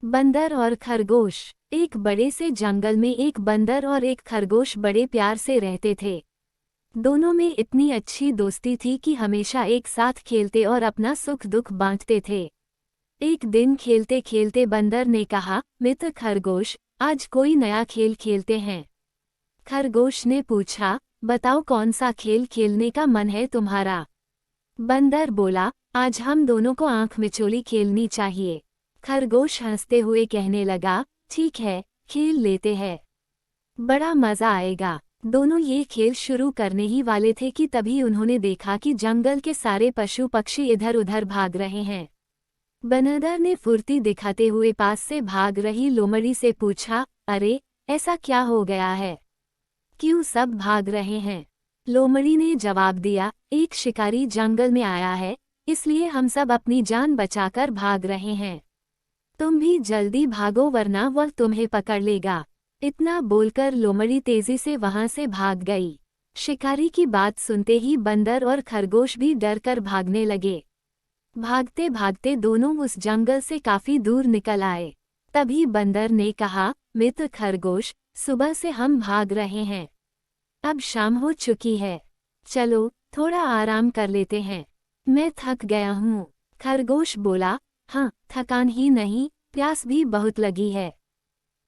बंदर और खरगोश। एक बड़े से जंगल में एक बंदर और एक खरगोश बड़े प्यार से रहते थे। दोनों में इतनी अच्छी दोस्ती थी कि हमेशा एक साथ खेलते और अपना सुख दुख बांटते थे। एक दिन खेलते खेलते बंदर ने कहा, मित्र खरगोश, आज कोई नया खेल खेलते हैं। खरगोश ने पूछा, बताओ कौन सा खेल खेलने का मन है तुम्हारा। बंदर बोला, आज हम दोनों को आंख मिचोली खेलनी चाहिए। खरगोश हंसते हुए कहने लगा, ठीक है, खेल लेते हैं, बड़ा मजा आएगा। दोनों ये खेल शुरू करने ही वाले थे कि तभी उन्होंने देखा कि जंगल के सारे पशु पक्षी इधर उधर भाग रहे हैं। बंदर ने फुर्ती दिखाते हुए पास से भाग रही लोमड़ी से पूछा, अरे, ऐसा क्या हो गया है, क्यों सब भाग रहे हैं। लोमड़ी ने जवाब दिया, एक शिकारी जंगल में आया है, इसलिए हम सब अपनी जान बचाकर भाग रहे हैं। तुम भी जल्दी भागो वरना वह तुम्हें पकड़ लेगा। इतना बोलकर लोमड़ी तेजी से वहां से भाग गई। शिकारी की बात सुनते ही बंदर और खरगोश भी डरकर भागने लगे। भागते भागते दोनों उस जंगल से काफी दूर निकल आए। तभी बंदर ने कहा, मित्र खरगोश, सुबह से हम भाग रहे हैं, अब शाम हो चुकी है, चलो थोड़ा आराम कर लेते हैं, मैं थक गया हूँ। खरगोश बोला, हाँ, थकान ही नहीं, प्यास भी बहुत लगी है,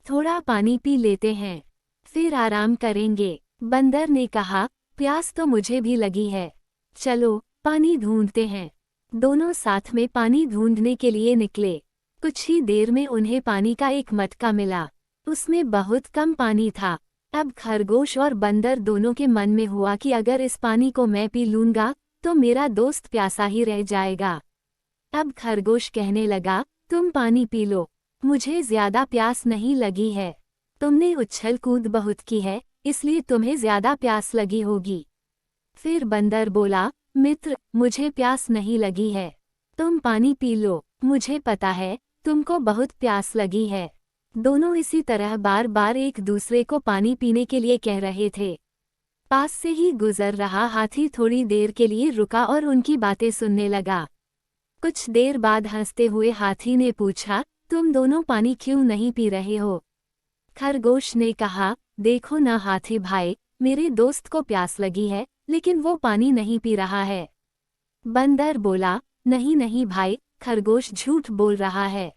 थोड़ा पानी पी लेते हैं, फिर आराम करेंगे। बंदर ने कहा, प्यास तो मुझे भी लगी है, चलो पानी ढूंढते हैं। दोनों साथ में पानी ढूंढने के लिए निकले। कुछ ही देर में उन्हें पानी का एक मटका मिला, उसमें बहुत कम पानी था। अब खरगोश और बंदर दोनों के मन में हुआ कि अगर इस पानी को मैं पी लूंगा तो मेरा दोस्त प्यासा ही रह जाएगा। अब खरगोश कहने लगा, तुम पानी पी लो, मुझे ज्यादा प्यास नहीं लगी है, तुमने उछल कूद बहुत की है, इसलिए तुम्हें ज्यादा प्यास लगी होगी। फिर बंदर बोला, मित्र, मुझे प्यास नहीं लगी है, तुम पानी पी लो, मुझे पता है तुमको बहुत प्यास लगी है। दोनों इसी तरह बार बार एक दूसरे को पानी पीने के लिए कह रहे थे। पास से ही गुजर रहा हाथी थोड़ी देर के लिए रुका और उनकी बातें सुनने लगा। कुछ देर बाद हंसते हुए हाथी ने पूछा, तुम दोनों पानी क्यों नहीं पी रहे हो। खरगोश ने कहा, देखो ना हाथी भाई, मेरे दोस्त को प्यास लगी है, लेकिन वो पानी नहीं पी रहा है। बंदर बोला, नहीं नहीं भाई, खरगोश झूठ बोल रहा है,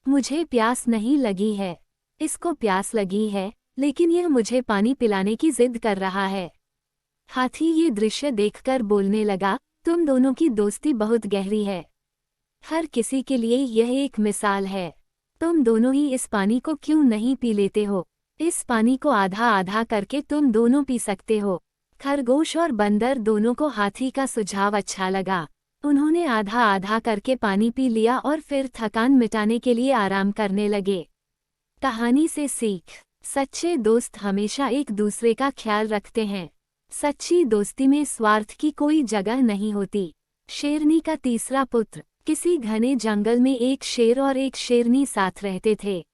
मुझे प्यास नहीं लगी है, इसको प्यास लगी है, लेकिन यह मुझे पानी पिलाने की जिद कर रहा है। हाथी ये दृश्य देखकर बोलने लगा, तुम दोनों की दोस्ती बहुत गहरी है, हर किसी के लिए यह एक मिसाल है, तुम दोनों ही इस पानी को क्यों नहीं पी लेते हो, इस पानी को आधा आधा करके तुम दोनों पी सकते हो। खरगोश और बंदर दोनों को हाथी का सुझाव अच्छा लगा। उन्होंने आधा आधा करके पानी पी लिया और फिर थकान मिटाने के लिए आराम करने लगे। कहानी से सीख, सच्चे दोस्त हमेशा एक दूसरे का ख्याल रखते हैं। सच्ची दोस्ती में स्वार्थ की कोई जगह नहीं होती। शेरनी का तीसरा पुत्र। किसी घने जंगल में एक शेर और एक शेरनी साथ रहते थे।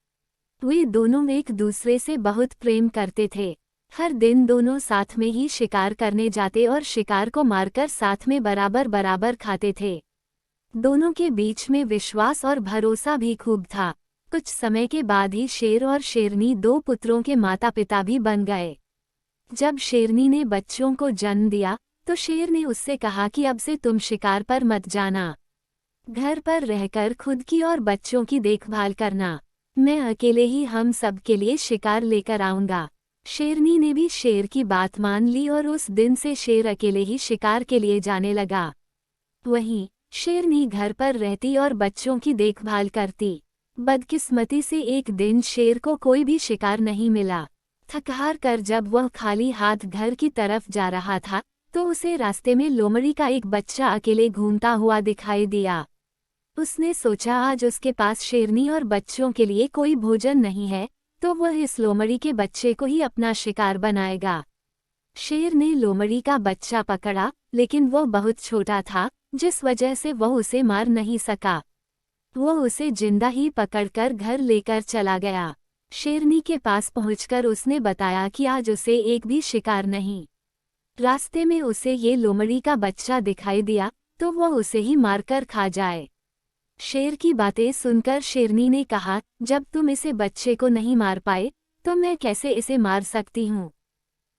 वे दोनों एक दूसरे से बहुत प्रेम करते थे। हर दिन दोनों साथ में ही शिकार करने जाते और शिकार को मारकर साथ में बराबर बराबर खाते थे। दोनों के बीच में विश्वास और भरोसा भी खूब था। कुछ समय के बाद ही शेर और शेरनी दो पुत्रों के माता पिता भी बन गए। जब शेरनी ने बच्चों को जन्म दिया तो शेर ने उससे कहा कि अब से तुम शिकार पर मत जाना, घर पर रहकर खुद की और बच्चों की देखभाल करना, मैं अकेले ही हम सब के लिए शिकार लेकर आऊंगा। शेरनी ने भी शेर की बात मान ली और उस दिन से शेर अकेले ही शिकार के लिए जाने लगा। वहीं शेरनी घर पर रहती और बच्चों की देखभाल करती। बदकिस्मती से एक दिन शेर को कोई भी शिकार नहीं मिला। थक-हार कर जब वह खाली हाथ घर की तरफ जा रहा था तो उसे रास्ते में लोमड़ी का एक बच्चा अकेले घूमता हुआ दिखाई दिया। उसने सोचा आज उसके पास शेरनी और बच्चों के लिए कोई भोजन नहीं है तो वह इस लोमड़ी के बच्चे को ही अपना शिकार बनाएगा। शेर ने लोमड़ी का बच्चा पकड़ा, लेकिन वह बहुत छोटा था, जिस वजह से वह उसे मार नहीं सका। वह उसे जिंदा ही पकड़कर घर लेकर चला गया। शेरनी के पास पहुंचकर उसने बताया कि आज उसे एक भी शिकार नहीं। रास्ते में उसे ये लोमड़ी का बच्चा दिखाई दिया तो वह उसे ही मारकर खा जाए। शेर की बातें सुनकर शेरनी ने कहा, जब तुम इसे बच्चे को नहीं मार पाए तो मैं कैसे इसे मार सकती हूँ।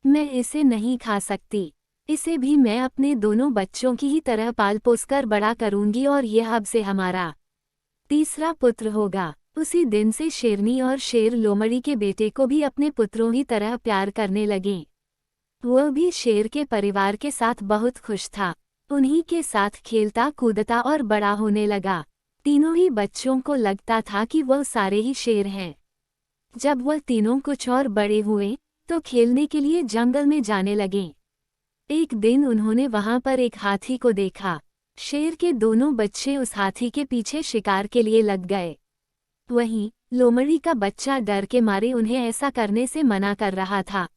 मैं इसे नहीं खा सकती। इसे भी मैं अपने दोनों बच्चों की ही तरह पाल पोस कर बड़ा करूंगी और यह अब से हमारा तीसरा पुत्र होगा। उसी दिन से शेरनी और शेर लोमड़ी के बेटे को भी अपने पुत्रों ही तरह प्यार करने लगे। वह भी शेर के परिवार के साथ बहुत खुश था। उन्हीं के साथ खेलता कूदता और बड़ा होने लगा। तीनों ही बच्चों को लगता था कि वह सारे ही शेर हैं। जब वह तीनों कुछ और बड़े हुए तो खेलने के लिए जंगल में जाने लगे। एक दिन उन्होंने वहां पर एक हाथी को देखा। शेर के दोनों बच्चे उस हाथी के पीछे शिकार के लिए लग गए। वहीं लोमड़ी का बच्चा डर के मारे उन्हें ऐसा करने से मना कर रहा था।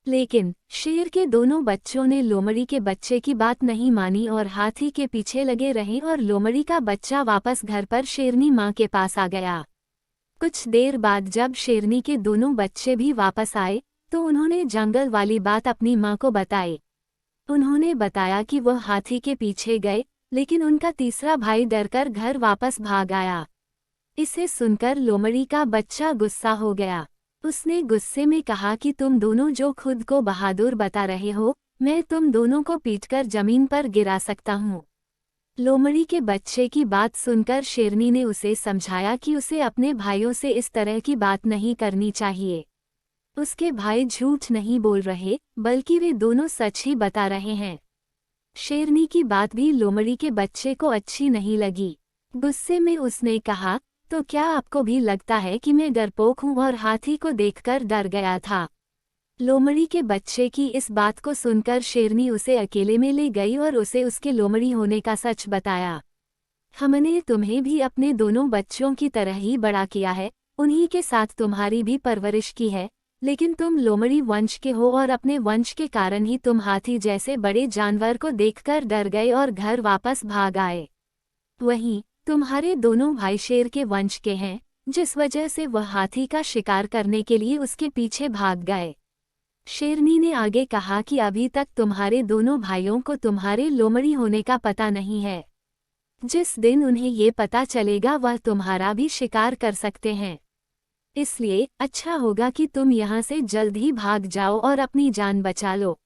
लेकिन शेर के दोनों बच्चों ने लोमड़ी के बच्चे की बात नहीं मानी और हाथी के पीछे लगे रहे और लोमड़ी का बच्चा वापस घर पर शेरनी माँ के पास आ गया। कुछ देर बाद जब शेरनी के दोनों बच्चे भी वापस आए तो उन्होंने जंगल वाली बात अपनी माँ को बताई। उन्होंने बताया कि वह हाथी के पीछे गए, लेकिन उनका तीसरा भाई डरकर घर वापस भाग आया। इसे सुनकर लोमड़ी का बच्चा गुस्सा हो गया। उसने गुस्से में कहा कि तुम दोनों जो खुद को बहादुर बता रहे हो, मैं तुम दोनों को पीटकर जमीन पर गिरा सकता हूँ। लोमड़ी के बच्चे की बात सुनकर शेरनी ने उसे समझाया कि उसे अपने भाइयों से इस तरह की बात नहीं करनी चाहिए। उसके भाई झूठ नहीं बोल रहे, बल्कि वे दोनों सच ही बता रहे हैं। शेरनी की बात भी लोमड़ी के बच्चे को अच्छी नहीं लगी। गुस्से में उसने कहा, तो क्या आपको भी लगता है कि मैं डरपोक हूँ और हाथी को देखकर डर गया था। लोमड़ी के बच्चे की इस बात को सुनकर शेरनी उसे अकेले में ले गई और उसे उसके लोमड़ी होने का सच बताया। हमने तुम्हें भी अपने दोनों बच्चों की तरह ही बड़ा किया है, उन्हीं के साथ तुम्हारी भी परवरिश की है, लेकिन तुम लोमड़ी वंश के हो और अपने वंश के कारण ही तुम हाथी जैसे बड़े जानवर को देखकर डर गए और घर वापस भाग आए। वहीं तुम्हारे दोनों भाई शेर के वंश के हैं, जिस वजह से वह हाथी का शिकार करने के लिए उसके पीछे भाग गए। शेरनी ने आगे कहा कि अभी तक तुम्हारे दोनों भाइयों को तुम्हारे लोमड़ी होने का पता नहीं है। जिस दिन उन्हें ये पता चलेगा वह तुम्हारा भी शिकार कर सकते हैं। इसलिए अच्छा होगा कि तुम यहाँ से जल्द ही भाग जाओ और अपनी जान बचा लो।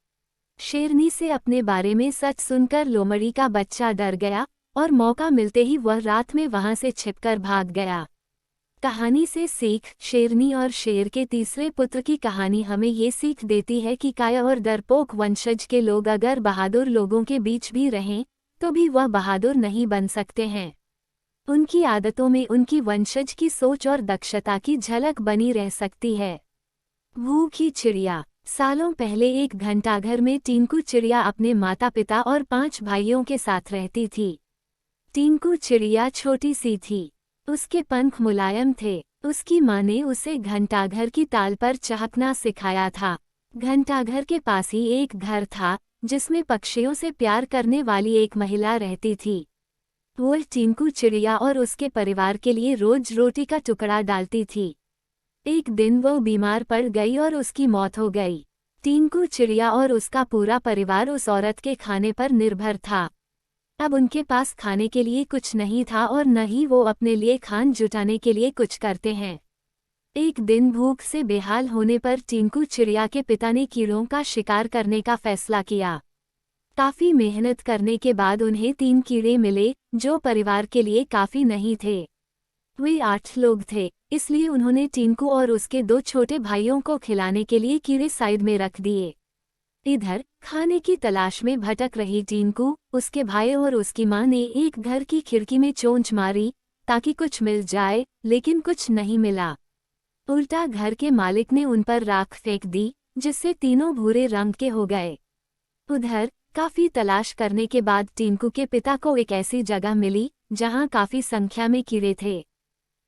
शेरनी से अपने बारे में सच सुनकर लोमड़ी का बच्चा डर गया और मौका मिलते ही वह रात में वहां से छिपकर भाग गया। कहानी से सीख। शेरनी और शेर के तीसरे पुत्र की कहानी हमें ये सीख देती है कि काया और डरपोक वंशज के लोग अगर बहादुर लोगों के बीच भी रहें तो भी वह बहादुर नहीं बन सकते हैं। उनकी आदतों में उनकी वंशज की सोच और दक्षता की झलक बनी रह सकती है। भूखी चिड़िया। सालों पहले एक घंटाघर में टिंकू चिड़िया अपने माता पिता और 5 भाइयों के साथ रहती थी। टिंकू चिड़िया छोटी सी थी। उसके पंख मुलायम थे। उसकी माँ ने उसे घंटाघर की ताल पर चहकना सिखाया था। घंटाघर के पास ही एक घर था जिसमें पक्षियों से प्यार करने वाली एक महिला रहती थी। वो टिंकू चिड़िया और उसके परिवार के लिए रोज रोटी का टुकड़ा डालती थी। एक दिन वो बीमार पड़ गई और उसकी मौत हो गई। टिंकू चिड़िया और उसका पूरा परिवार उस औरत के खाने पर निर्भर था। अब उनके पास खाने के लिए कुछ नहीं था और न ही वो अपने लिए खान जुटाने के लिए कुछ करते हैं। एक दिन भूख से बेहाल होने पर टिंकू चिड़िया के पिता ने कीड़ों का शिकार करने का फैसला किया। काफी मेहनत करने के बाद उन्हें 3 कीड़े मिले जो परिवार के लिए काफी नहीं थे। वे 8 लोग थे, इसलिए उन्होंने टिंकू और उसके 2 छोटे भाइयों को खिलाने के लिए कीड़े साइड में रख दिए। इधर खाने की तलाश में भटक रही टिंकू, उसके भाई और उसकी माँ ने एक घर की खिड़की में चोंच मारी ताकि कुछ मिल जाए, लेकिन कुछ नहीं मिला। उल्टा घर के मालिक ने उन पर राख फेंक दी, जिससे तीनों भूरे रंग के हो गए। उधर काफी तलाश करने के बाद टिंकू के पिता को एक ऐसी जगह मिली जहां काफी संख्या में कीड़े थे।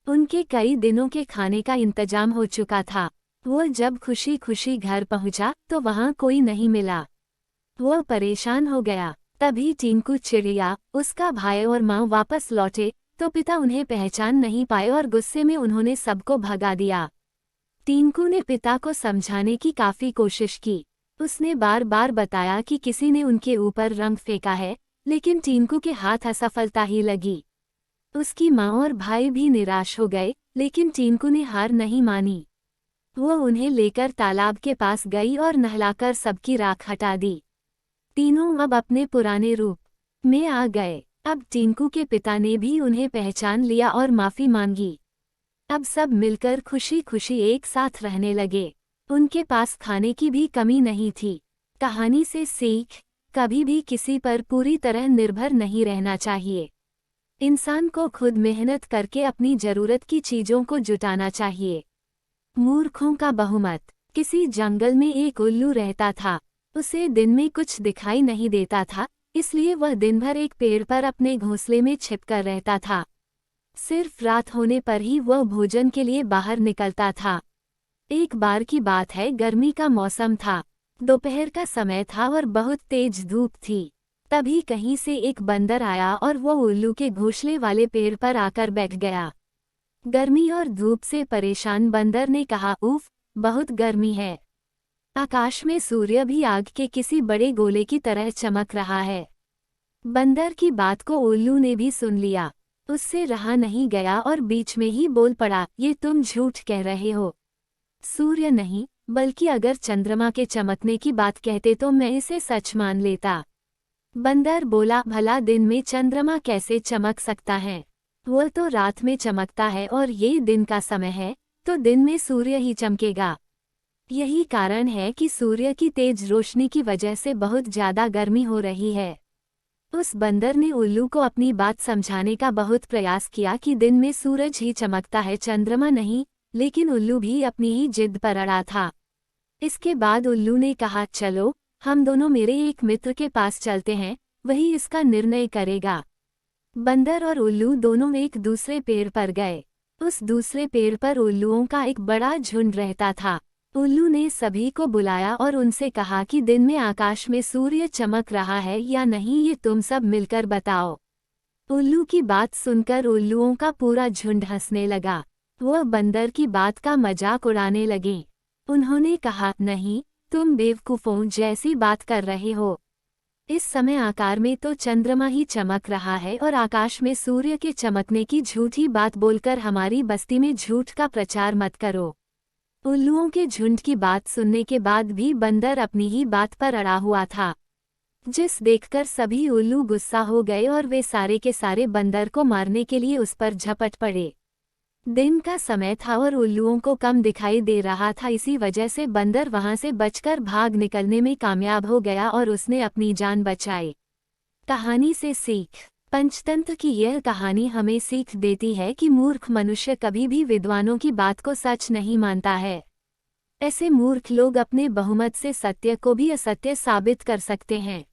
उनके कई दिनों के खाने का इंतजाम हो चुका था। वो जब खुशी खुशी घर पहुंचा तो वहां कोई नहीं मिला। वो परेशान हो गया। तभी टिंकू चिड़िया, उसका भाई और माँ वापस लौटे तो पिता उन्हें पहचान नहीं पाए और गुस्से में उन्होंने सबको भगा दिया। टिंकू ने पिता को समझाने की काफी कोशिश की। उसने बार बार बताया कि किसी ने उनके ऊपर रंग फेंका है, लेकिन टिंकू के हाथ असफलता ही लगी। उसकी माँ और भाई भी निराश हो गए, लेकिन टिंकू ने हार नहीं मानी। वो उन्हें लेकर तालाब के पास गई और नहलाकर सबकी राख हटा दी। तीनों अब अपने पुराने रूप में आ गए। अब टिंकू के पिता ने भी उन्हें पहचान लिया और माफी मांगी। अब सब मिलकर खुशी खुशी एक साथ रहने लगे। उनके पास खाने की भी कमी नहीं थी। कहानी से सीख, कभी भी किसी पर पूरी तरह निर्भर नहीं रहना चाहिए। इंसान को खुद मेहनत करके अपनी जरूरत की चीजों को जुटाना चाहिए। मूर्खों का बहुमत। किसी जंगल में एक उल्लू रहता था। उसे दिन में कुछ दिखाई नहीं देता था, इसलिए वह दिन भर एक पेड़ पर अपने घोंसले में छिपकर रहता था। सिर्फ रात होने पर ही वह भोजन के लिए बाहर निकलता था। एक बार की बात है, गर्मी का मौसम था। दोपहर का समय था और बहुत तेज धूप थी। तभी कहीं से एक बंदर आया और वो उल्लू के घोंसले वाले पेड़ पर आकर बैठ गया। गर्मी और धूप से परेशान बंदर ने कहा, उफ, बहुत गर्मी है। आकाश में सूर्य भी आग के किसी बड़े गोले की तरह चमक रहा है। बंदर की बात को उल्लू ने भी सुन लिया। उससे रहा नहीं गया और बीच में ही बोल पड़ा, ये तुम झूठ कह रहे हो। सूर्य नहीं, बल्कि अगर चंद्रमा के चमकने की बात कहते तो मैं इसे सच मान लेता। बंदर बोला, भला दिन में चंद्रमा कैसे चमक सकता है? वो तो रात में चमकता है और ये दिन का समय है, तो दिन में सूर्य ही चमकेगा। यही कारण है कि सूर्य की तेज रोशनी की वजह से बहुत ज्यादा गर्मी हो रही है। उस बंदर ने उल्लू को अपनी बात समझाने का बहुत प्रयास किया कि दिन में सूरज ही चमकता है, चंद्रमा नहीं, लेकिन उल्लू भी अपनी ही जिद पर अड़ा था। इसके बाद उल्लू ने कहा, चलो, हम दोनों मेरे एक मित्र के पास चलते हैं, वही इसका निर्णय करेगा। बंदर और उल्लू दोनों एक दूसरे पेड़ पर गए। उस दूसरे पेड़ पर उल्लुओं का एक बड़ा झुंड रहता था। उल्लू ने सभी को बुलाया और उनसे कहा कि दिन में आकाश में सूर्य चमक रहा है या नहीं, ये तुम सब मिलकर बताओ। उल्लू की बात सुनकर उल्लुओं का पूरा झुंड हंसने लगा। वह बंदर की बात का मजाक उड़ाने लगे। उन्होंने कहा, नहीं, तुम बेवकूफों जैसी बात कर रहे हो। इस समय आकार में तो चंद्रमा ही चमक रहा है और आकाश में सूर्य के चमकने की झूठी बात बोलकर हमारी बस्ती में झूठ का प्रचार मत करो। उल्लुओं के झुंड की बात सुनने के बाद भी बंदर अपनी ही बात पर अड़ा हुआ था, जिस देखकर सभी उल्लू गुस्सा हो गए और वे सारे के सारे बंदर को मारने के लिए उस पर झपट पड़े। दिन का समय था और उल्लुओं को कम दिखाई दे रहा था, इसी वजह से बंदर वहां से बचकर भाग निकलने में कामयाब हो गया और उसने अपनी जान बचाई। कहानी से सीख। पंचतंत्र की यह कहानी हमें सीख देती है कि मूर्ख मनुष्य कभी भी विद्वानों की बात को सच नहीं मानता है। ऐसे मूर्ख लोग अपने बहुमत से सत्य को भी असत्य साबित कर सकते हैं।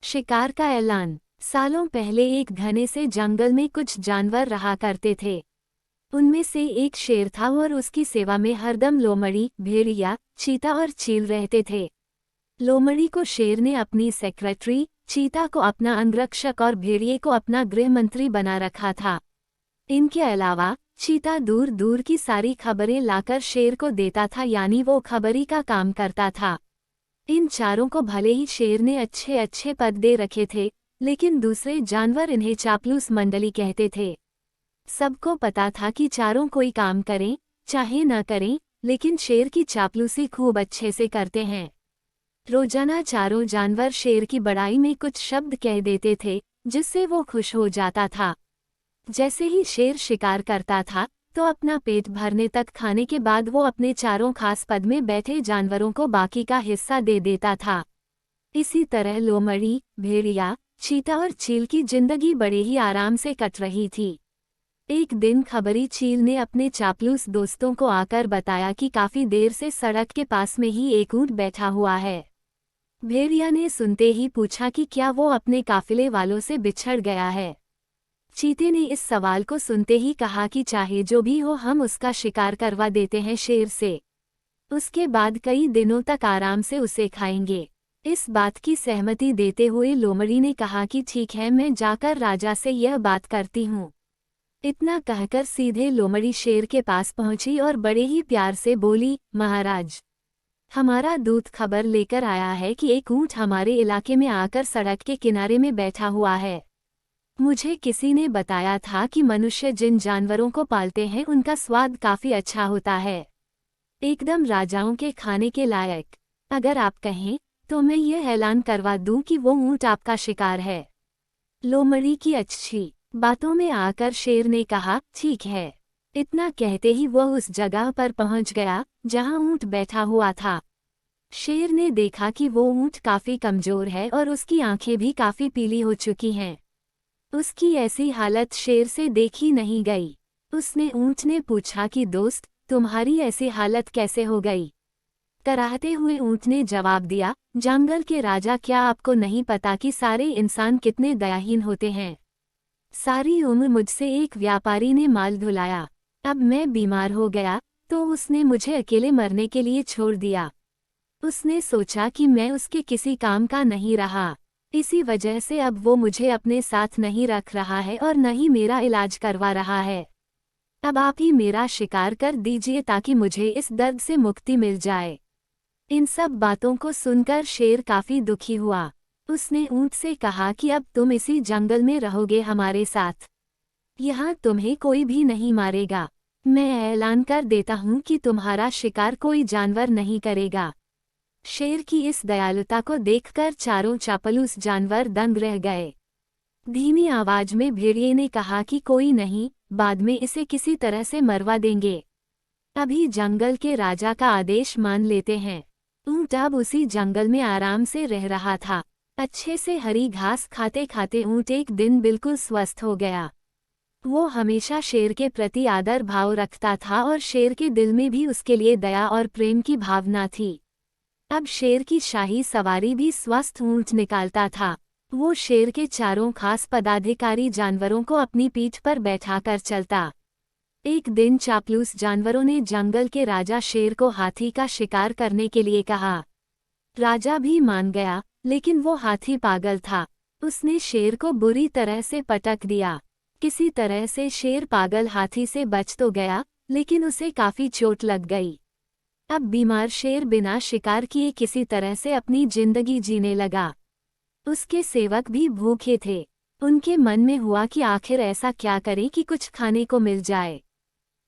शिकार का ऐलान। सालों पहले एक घने से जंगल में कुछ जानवर रहा करते थे। उनमें से एक शेर था और उसकी सेवा में हरदम लोमड़ी, भेड़िया, चीता और चील रहते थे। लोमड़ी को शेर ने अपनी सेक्रेटरी, चीता को अपना अंगरक्षक और भेड़िए को अपना गृह मंत्री बना रखा था। इनके अलावा चीता दूर दूर की सारी खबरें लाकर शेर को देता था, यानी वो खबरी का काम करता था। इन चारों को भले ही शेर ने अच्छे अच्छे पद दे रखे थे, लेकिन दूसरे जानवर इन्हें चापलूस मंडली कहते थे। सबको पता था कि चारों कोई काम करें चाहे न करें, लेकिन शेर की चापलूसी खूब अच्छे से करते हैं। रोजाना चारों जानवर शेर की बड़ाई में कुछ शब्द कह देते थे, जिससे वो खुश हो जाता था। जैसे ही शेर शिकार करता था, तो अपना पेट भरने तक खाने के बाद वो अपने चारों खास पद में बैठे जानवरों को बाकी का हिस्सा दे देता था। इसी तरह लोमड़ी, भेड़िया, चीता और चील की जिंदगी बड़े ही आराम से कट रही थी। एक दिन खबरी चील ने अपने चापलूस दोस्तों को आकर बताया कि काफी देर से सड़क के पास में ही एक ऊंट बैठा हुआ है। भेड़िया ने सुनते ही पूछा कि क्या वो अपने काफिले वालों से बिछड़ गया है। चीते ने इस सवाल को सुनते ही कहा कि चाहे जो भी हो, हम उसका शिकार करवा देते हैं शेर से। उसके बाद कई दिनों तक आराम से उसे खाएंगे। इस बात की सहमति देते हुए लोमड़ी ने कहा कि ठीक है, मैं जाकर राजा से यह बात करती हूँ। इतना कहकर सीधे लोमड़ी शेर के पास पहुंची और बड़े ही प्यार से बोली, महाराज, हमारा दूत खबर लेकर आया है कि एक ऊंट हमारे इलाके में आकर सड़क के किनारे में बैठा हुआ है। मुझे किसी ने बताया था कि मनुष्य जिन जानवरों को पालते हैं उनका स्वाद काफी अच्छा होता है, एकदम राजाओं के खाने के लायक। अगर आप कहें तो मैं ये ऐलान करवा दूं कि वो ऊंट आपका शिकार है। लोमड़ी की अच्छी बातों में आकर शेर ने कहा, ठीक है। इतना कहते ही वह उस जगह पर पहुंच गया जहां ऊंट बैठा हुआ था। शेर ने देखा कि वो ऊंट काफी कमजोर है और उसकी आंखें भी काफी पीली हो चुकी हैं। उसकी ऐसी हालत शेर से देखी नहीं गई। उसने ऊंट ने पूछा कि दोस्त, तुम्हारी ऐसी हालत कैसे हो गई? कराहते हुए ऊंट ने जवाब दिया, जंगल के राजा, क्या आपको नहीं पता कि सारे इंसान कितने दयाहीन होते हैं? सारी उम्र मुझसे एक व्यापारी ने माल धुलाया, अब मैं बीमार हो गया तो उसने मुझे अकेले मरने के लिए छोड़ दिया। उसने सोचा कि मैं उसके किसी काम का नहीं रहा, इसी वजह से अब वो मुझे अपने साथ नहीं रख रहा है और न ही मेरा इलाज करवा रहा है। अब आप ही मेरा शिकार कर दीजिए ताकि मुझे इस दर्द से मुक्ति मिल जाए। इन सब बातों को सुनकर शेर काफी दुखी हुआ। उसने ऊंट से कहा कि अब तुम इसी जंगल में रहोगे हमारे साथ। यहाँ तुम्हें कोई भी नहीं मारेगा। मैं ऐलान कर देता हूँ कि तुम्हारा शिकार कोई जानवर नहीं करेगा। शेर की इस दयालुता को देखकर चारों चापलूस जानवर दंग रह गए। धीमी आवाज में भेड़िए ने कहा कि कोई नहीं, बाद में इसे किसी तरह से मरवा देंगे। अभी जंगल के राजा का आदेश मान लेते हैं। ऊंट अब उसी जंगल में आराम से रह रहा था। अच्छे से हरी घास खाते खाते ऊंट एक दिन बिल्कुल स्वस्थ हो गया। वो हमेशा शेर के प्रति आदर भाव रखता था और शेर के दिल में भी उसके लिए दया और प्रेम की भावना थी। अब शेर की शाही सवारी भी स्वस्थ ऊंट निकालता था। वो शेर के चारों खास पदाधिकारी जानवरों को अपनी पीठ पर बैठाकर चलता। एक दिन चापलूस जानवरों ने जंगल के राजा शेर को हाथी का शिकार करने के लिए कहा। राजा भी मान गया, लेकिन वो हाथी पागल था। उसने शेर को बुरी तरह से पटक दिया। किसी तरह से शेर पागल हाथी से बच तो गया, लेकिन उसे काफी चोट लग गई। अब बीमार शेर बिना शिकार किए किसी तरह से अपनी जिंदगी जीने लगा। उसके सेवक भी भूखे थे। उनके मन में हुआ कि आखिर ऐसा क्या करें कि कुछ खाने को मिल जाए।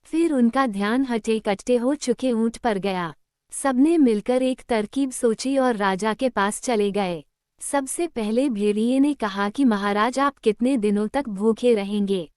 फिर उनका ध्यान हटे कट्टे हो चुके ऊंट पर गया। सबने मिलकर एक तरकीब सोची और राजा के पास चले गए। सबसे पहले भेड़िए ने कहा कि महाराज, आप कितने दिनों तक भूखे रहेंगे?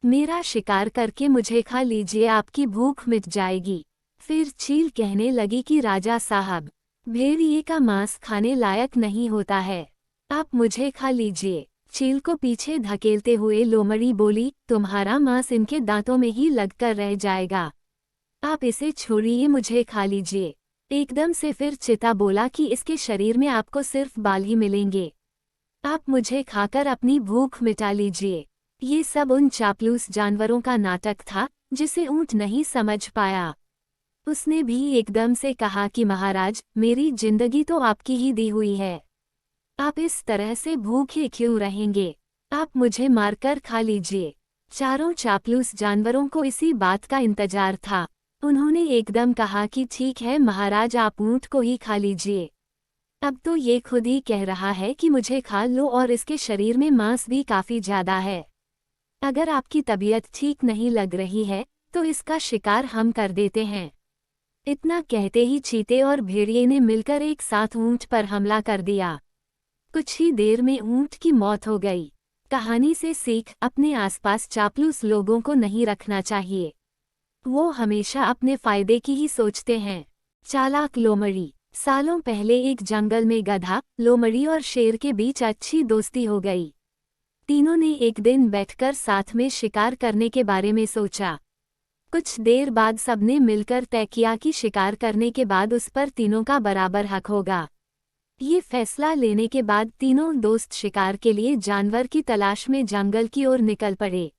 मेरा शिकार करके मुझे खा लीजिए, आपकी भूख मिट जाएगी। फिर चील कहने लगी कि राजा साहब, भेड़िए का मांस खाने लायक नहीं होता है, आप मुझे खा लीजिए। चील को पीछे धकेलते हुए लोमड़ी बोली, तुम्हारा मांस इनके दांतों में ही लगकर रह जाएगा, आप इसे छोड़िए, मुझे खा लीजिए। एकदम से फिर चिता बोला कि इसके शरीर में आपको सिर्फ बाल ही मिलेंगे, आप मुझे खाकर अपनी भूख मिटा लीजिए। ये सब उन चापलूस जानवरों का नाटक था जिसे ऊंट नहीं समझ पाया। उसने भी एकदम से कहा कि महाराज, मेरी जिंदगी तो आपकी ही दी हुई है, आप इस तरह से भूखे क्यों रहेंगे? आप मुझे मारकर खा लीजिए। चारों चापलूस जानवरों को इसी बात का इंतजार था। उन्होंने एकदम कहा कि ठीक है महाराज, आप ऊंट को ही खा लीजिए। अब तो ये खुद ही कह रहा है कि मुझे खा लो और इसके शरीर में मांस भी काफी ज्यादा है। अगर आपकी तबीयत ठीक नहीं लग रही है तो इसका शिकार हम कर देते हैं। इतना कहते ही चीते और भेड़िए ने मिलकर एक साथ ऊंट पर हमला कर दिया। कुछ ही देर में ऊंट की मौत हो गई। कहानी से सीख, अपने आसपास चापलूस लोगों को नहीं रखना चाहिए। वो हमेशा अपने फायदे की ही सोचते हैं। चालाक लोमड़ी। सालों पहले एक जंगल में गधा, लोमड़ी और शेर के बीच अच्छी दोस्ती हो गई। तीनों ने एक दिन बैठकर साथ में शिकार करने के बारे में सोचा। कुछ देर बाद सबने मिलकर तय किया कि शिकार करने के बाद उस पर तीनों का बराबर हक होगा। ये फैसला लेने के बाद तीनों दोस्त शिकार के लिए जानवर की तलाश में जंगल की ओर निकल पड़े।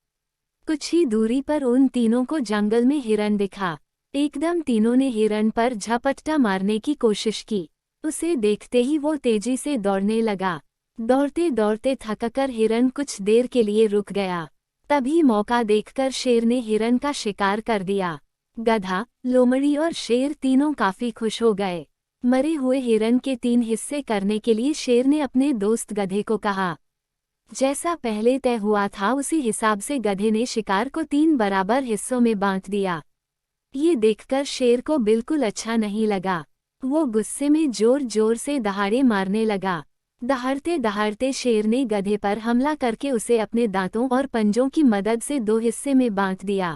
कुछ ही दूरी पर उन तीनों को जंगल में हिरन दिखा। एकदम तीनों ने हिरन पर झपट्टा मारने की कोशिश की। उसे देखते ही वो तेजी से दौड़ने लगा। दौड़ते दौड़ते थककर हिरन कुछ देर के लिए रुक गया। तभी मौका देखकर शेर ने हिरन का शिकार कर दिया। गधा, लोमड़ी और शेर तीनों काफी खुश हो गए। मरे हुए हिरन के 3 हिस्से करने के लिए शेर ने अपने दोस्त गधे को कहा। जैसा पहले तय हुआ था उसी हिसाब से गधे ने शिकार को 3 बराबर हिस्सों में बांट दिया। ये देखकर शेर को बिल्कुल अच्छा नहीं लगा। वो गुस्से में जोर जोर से दहाड़े मारने लगा। दहाड़ते दहाड़ते शेर ने गधे पर हमला करके उसे अपने दांतों और पंजों की मदद से 2 हिस्से में बांट दिया।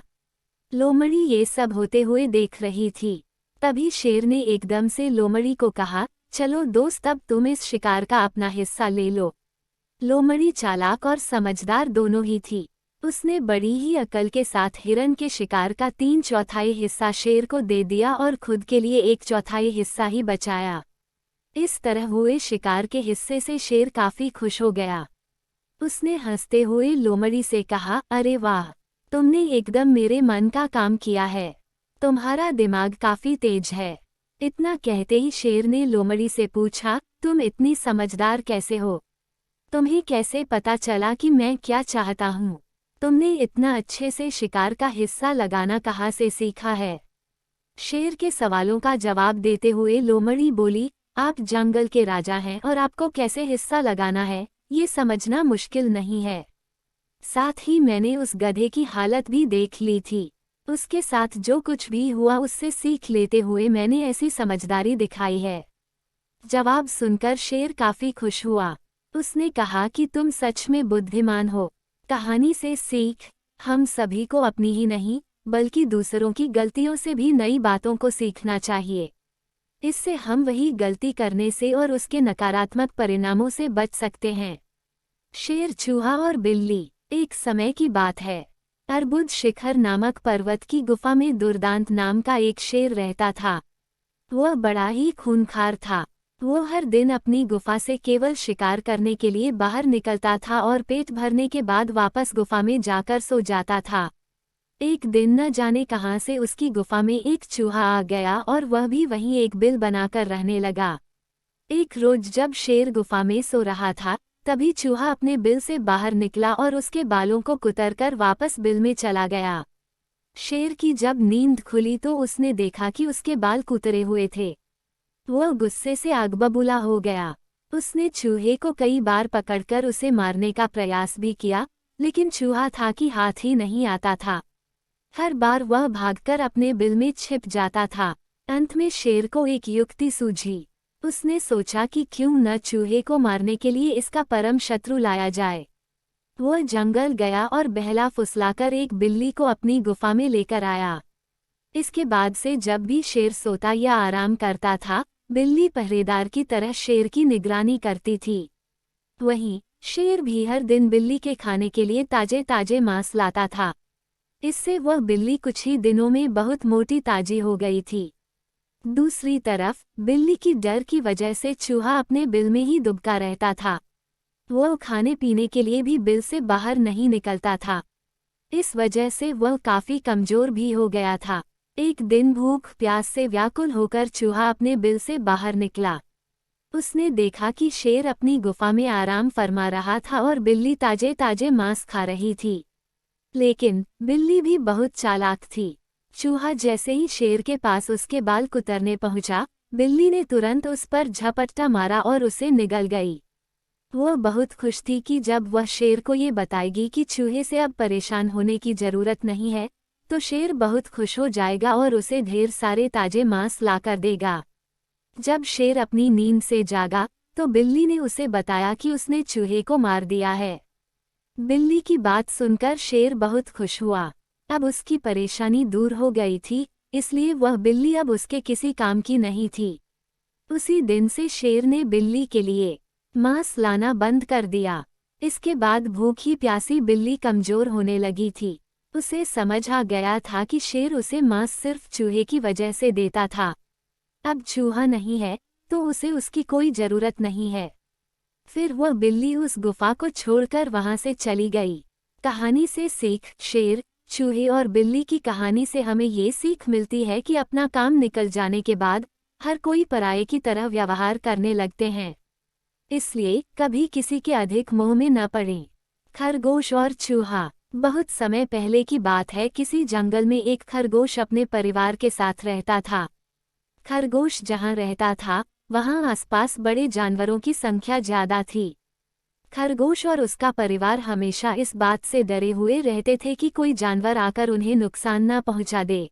लोमड़ी ये सब होते हुए देख रही थी। तभी शेर ने एकदम से लोमड़ी को कहा, चलो दोस्त, अब तुम इस शिकार का अपना हिस्सा ले लो। लोमड़ी चालाक और समझदार दोनों ही थी। उसने बड़ी ही अकल के साथ हिरन के शिकार का 3/4 हिस्सा शेर को दे दिया और खुद के लिए 1/4 हिस्सा ही बचाया। इस तरह हुए शिकार के हिस्से से शेर काफी खुश हो गया। उसने हंसते हुए लोमड़ी से कहा, अरे वाह, तुमने एकदम मेरे मन का काम किया है। तुम्हारा दिमाग काफी तेज है। इतना कहते ही शेर ने लोमड़ी से पूछा, तुम इतनी समझदार कैसे हो? तुम्हें कैसे पता चला कि मैं क्या चाहता हूँ? तुमने इतना अच्छे से शिकार का हिस्सा लगाना कहाँ से सीखा है? शेर के सवालों का जवाब देते हुए लोमड़ी बोली, आप जंगल के राजा हैं और आपको कैसे हिस्सा लगाना है, ये समझना मुश्किल नहीं है। साथ ही मैंने उस गधे की हालत भी देख ली थी। उसके साथ जो कुछ भी हुआ उससे सीख लेते हुए मैंने ऐसी समझदारी दिखाई है। जवाब सुनकर शेर काफी खुश हुआ। उसने कहा कि तुम सच में बुद्धिमान हो। कहानी से सीख, हम सभी को अपनी ही नहीं बल्कि दूसरों की गलतियों से भी नई बातों को सीखना चाहिए। इससे हम वही गलती करने से और उसके नकारात्मक परिणामों से बच सकते हैं। शेर, चूहा और बिल्ली। एक समय की बात है। अर्बुद शिखर नामक पर्वत की गुफा में दुर्दांत नाम का एक शेर रहता था। वह बड़ा ही खूंखार था। वो हर दिन अपनी गुफा से केवल शिकार करने के लिए बाहर निकलता था और पेट भरने के बाद वापस गुफा में जाकर सो जाता था। एक दिन न जाने कहां से उसकी गुफा में एक चूहा आ गया और वह भी वहीं एक बिल बनाकर रहने लगा। एक रोज जब शेर गुफा में सो रहा था, तभी चूहा अपने बिल से बाहर निकला और उसके बालों को कुतरकर वापस बिल में चला गया। शेर की जब नींद खुली तो उसने देखा कि उसके बाल कुतरे हुए थे। वह गुस्से से आग बबूला हो गया। उसने चूहे को कई बार पकड़कर उसे मारने का प्रयास भी किया, लेकिन चूहा था कि हाथ ही नहीं आता था। हर बार वह भागकर अपने बिल में छिप जाता था। अंत में शेर को एक युक्ति सूझी। उसने सोचा कि क्यों न चूहे को मारने के लिए इसका परम शत्रु लाया जाए। वह जंगल गया और बहला फुसलाकर एक बिल्ली को अपनी गुफा में लेकर आया। इसके बाद से जब भी शेर सोता या आराम करता था, बिल्ली पहरेदार की तरह शेर की निगरानी करती थी। वहीं शेर भी हर दिन बिल्ली के खाने के लिए ताजे ताजे मांस लाता था। इससे वह बिल्ली कुछ ही दिनों में बहुत मोटी ताजी हो गई थी। दूसरी तरफ बिल्ली की डर की वजह से चूहा अपने बिल में ही दुबका रहता था। वह खाने पीने के लिए भी बिल से बाहर नहीं निकलता था। इस वजह से वह काफी कमजोर भी हो गया था। एक दिन भूख प्यास से व्याकुल होकर चूहा अपने बिल से बाहर निकला। उसने देखा कि शेर अपनी गुफा में आराम फरमा रहा था और बिल्ली ताजे ताजे मांस खा रही थी। लेकिन बिल्ली भी बहुत चालाक थी। चूहा जैसे ही शेर के पास उसके बाल कुतरने पहुंचा, बिल्ली ने तुरंत उस पर झपट्टा मारा और उसे निगल गई। वह बहुत खुश थी कि जब वह शेर को ये बताएगी कि चूहे से अब परेशान होने की जरूरत नहीं है, तो शेर बहुत खुश हो जाएगा और उसे ढेर सारे ताजे मांस लाकर देगा। जब शेर अपनी नींद से जागा, तो बिल्ली ने उसे बताया कि उसने चूहे को मार दिया है। बिल्ली की बात सुनकर शेर बहुत खुश हुआ। अब उसकी परेशानी दूर हो गई थी, इसलिए वह बिल्ली अब उसके किसी काम की नहीं थी। उसी दिन से शेर ने बिल्ली के लिए मांस लाना बंद कर दिया। इसके बाद भूखी प्यासी बिल्ली कमजोर होने लगी थी। उसे समझ आ गया था कि शेर उसे मांस सिर्फ चूहे की वजह से देता था। अब चूहा नहीं है, तो उसे उसकी कोई जरूरत नहीं है। फिर वह बिल्ली उस गुफा को छोड़कर वहां से चली गई। कहानी से सीख, शेर, चूहे और बिल्ली की कहानी से हमें ये सीख मिलती है कि अपना काम निकल जाने के बाद हर कोई पराये की तरह व्यवहार करने लगते हैं। इसलिए कभी किसी के अधिक मोह में न पड़ें। खरगोश और चूहा। बहुत समय पहले की बात है, किसी जंगल में एक खरगोश अपने परिवार के साथ रहता था। खरगोश जहां रहता था, वहां आसपास बड़े जानवरों की संख्या ज्यादा थी। खरगोश और उसका परिवार हमेशा इस बात से डरे हुए रहते थे कि कोई जानवर आकर उन्हें नुकसान न पहुंचा दे।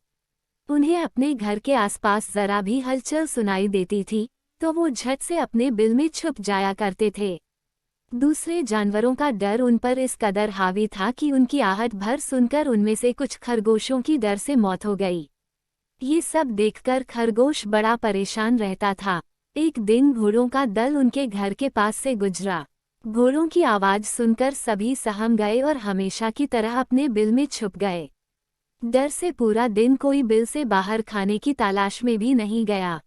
उन्हें अपने घर के आसपास जरा भी हलचल सुनाई देती थी तो वो झट से अपने बिल में छुप जाया करते थे। दूसरे जानवरों का डर उन पर इस कदर हावी था कि उनकी आहट भर सुनकर उनमें से कुछ खरगोशों की डर से मौत हो गई। ये सब देखकर खरगोश बड़ा परेशान रहता था। एक दिन घोड़ों का दल उनके घर के पास से गुजरा। घोड़ों की आवाज सुनकर सभी सहम गए और हमेशा की तरह अपने बिल में छुप गए। डर से पूरा दिन कोई बिल से बाहर खाने की तलाश में भी नहीं गया।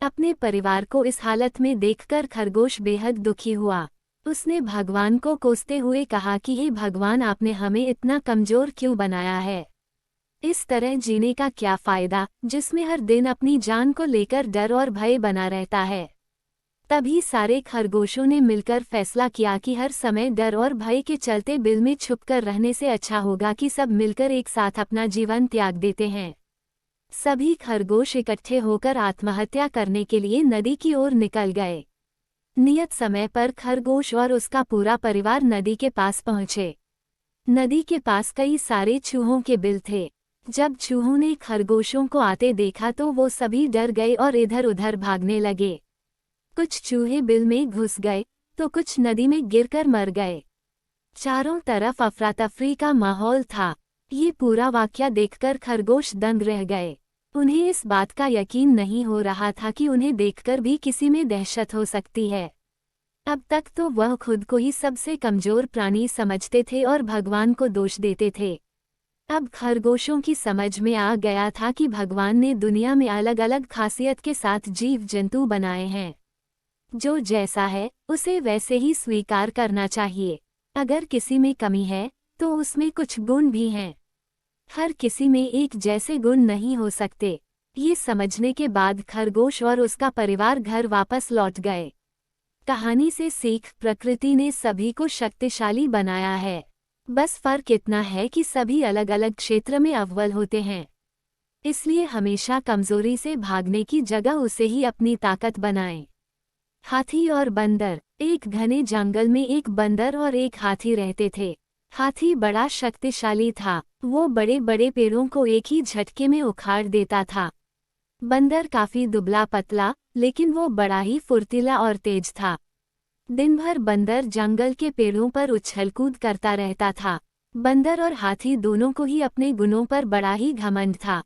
अपने परिवार को इस हालत में देखकर खरगोश बेहद दुखी हुआ। उसने भगवान को कोसते हुए कहा कि हे भगवान, आपने हमें इतना कमजोर क्यों बनाया है? इस तरह जीने का क्या फायदा जिसमें हर दिन अपनी जान को लेकर डर और भय बना रहता है। तभी सारे खरगोशों ने मिलकर फैसला किया कि हर समय डर और भय के चलते बिल में छुपकर रहने से अच्छा होगा कि सब मिलकर एक साथ अपना जीवन त्याग देते हैं। सभी खरगोश इकट्ठे होकर आत्महत्या करने के लिए नदी की ओर निकल गए। नियत समय पर खरगोश और उसका पूरा परिवार नदी के पास पहुंचे। नदी के पास कई सारे चूहों के बिल थे। जब चूहों ने खरगोशों को आते देखा तो वो सभी डर गए और इधर उधर भागने लगे। कुछ चूहे बिल में घुस गए तो कुछ नदी में गिरकर मर गए। चारों तरफ अफरा तफरी का माहौल था। ये पूरा वाकया देखकर खरगोश दंग रह गए। उन्हें इस बात का यकीन नहीं हो रहा था कि उन्हें देखकर भी किसी में दहशत हो सकती है। अब तक तो वह खुद को ही सबसे कमजोर प्राणी समझते थे और भगवान को दोष देते थे। अब खरगोशों की समझ में आ गया था कि भगवान ने दुनिया में अलग अलग खासियत के साथ जीव जंतु बनाए हैं। जो जैसा है उसे वैसे ही स्वीकार करना चाहिए। अगर किसी में कमी है तो उसमें कुछ गुण भी हैं। हर किसी में एक जैसे गुण नहीं हो सकते। ये समझने के बाद खरगोश और उसका परिवार घर वापस लौट गए। कहानी से सीख, प्रकृति ने सभी को शक्तिशाली बनाया है। बस फर्क इतना है कि सभी अलग अलग क्षेत्र में अव्वल होते हैं। इसलिए हमेशा कमजोरी से भागने की जगह उसे ही अपनी ताकत बनाएं। हाथी और बंदर। एक घने जंगल में एक बंदर और एक हाथी रहते थे। हाथी बड़ा शक्तिशाली था। वो बड़े बड़े पेड़ों को एक ही झटके में उखाड़ देता था। बंदर काफी दुबला पतला, लेकिन वो बड़ा ही फुर्तीला और तेज था। दिन भर बंदर जंगल के पेड़ों पर उछल कूद करता रहता था। बंदर और हाथी दोनों को ही अपने गुणों पर बड़ा ही घमंड था।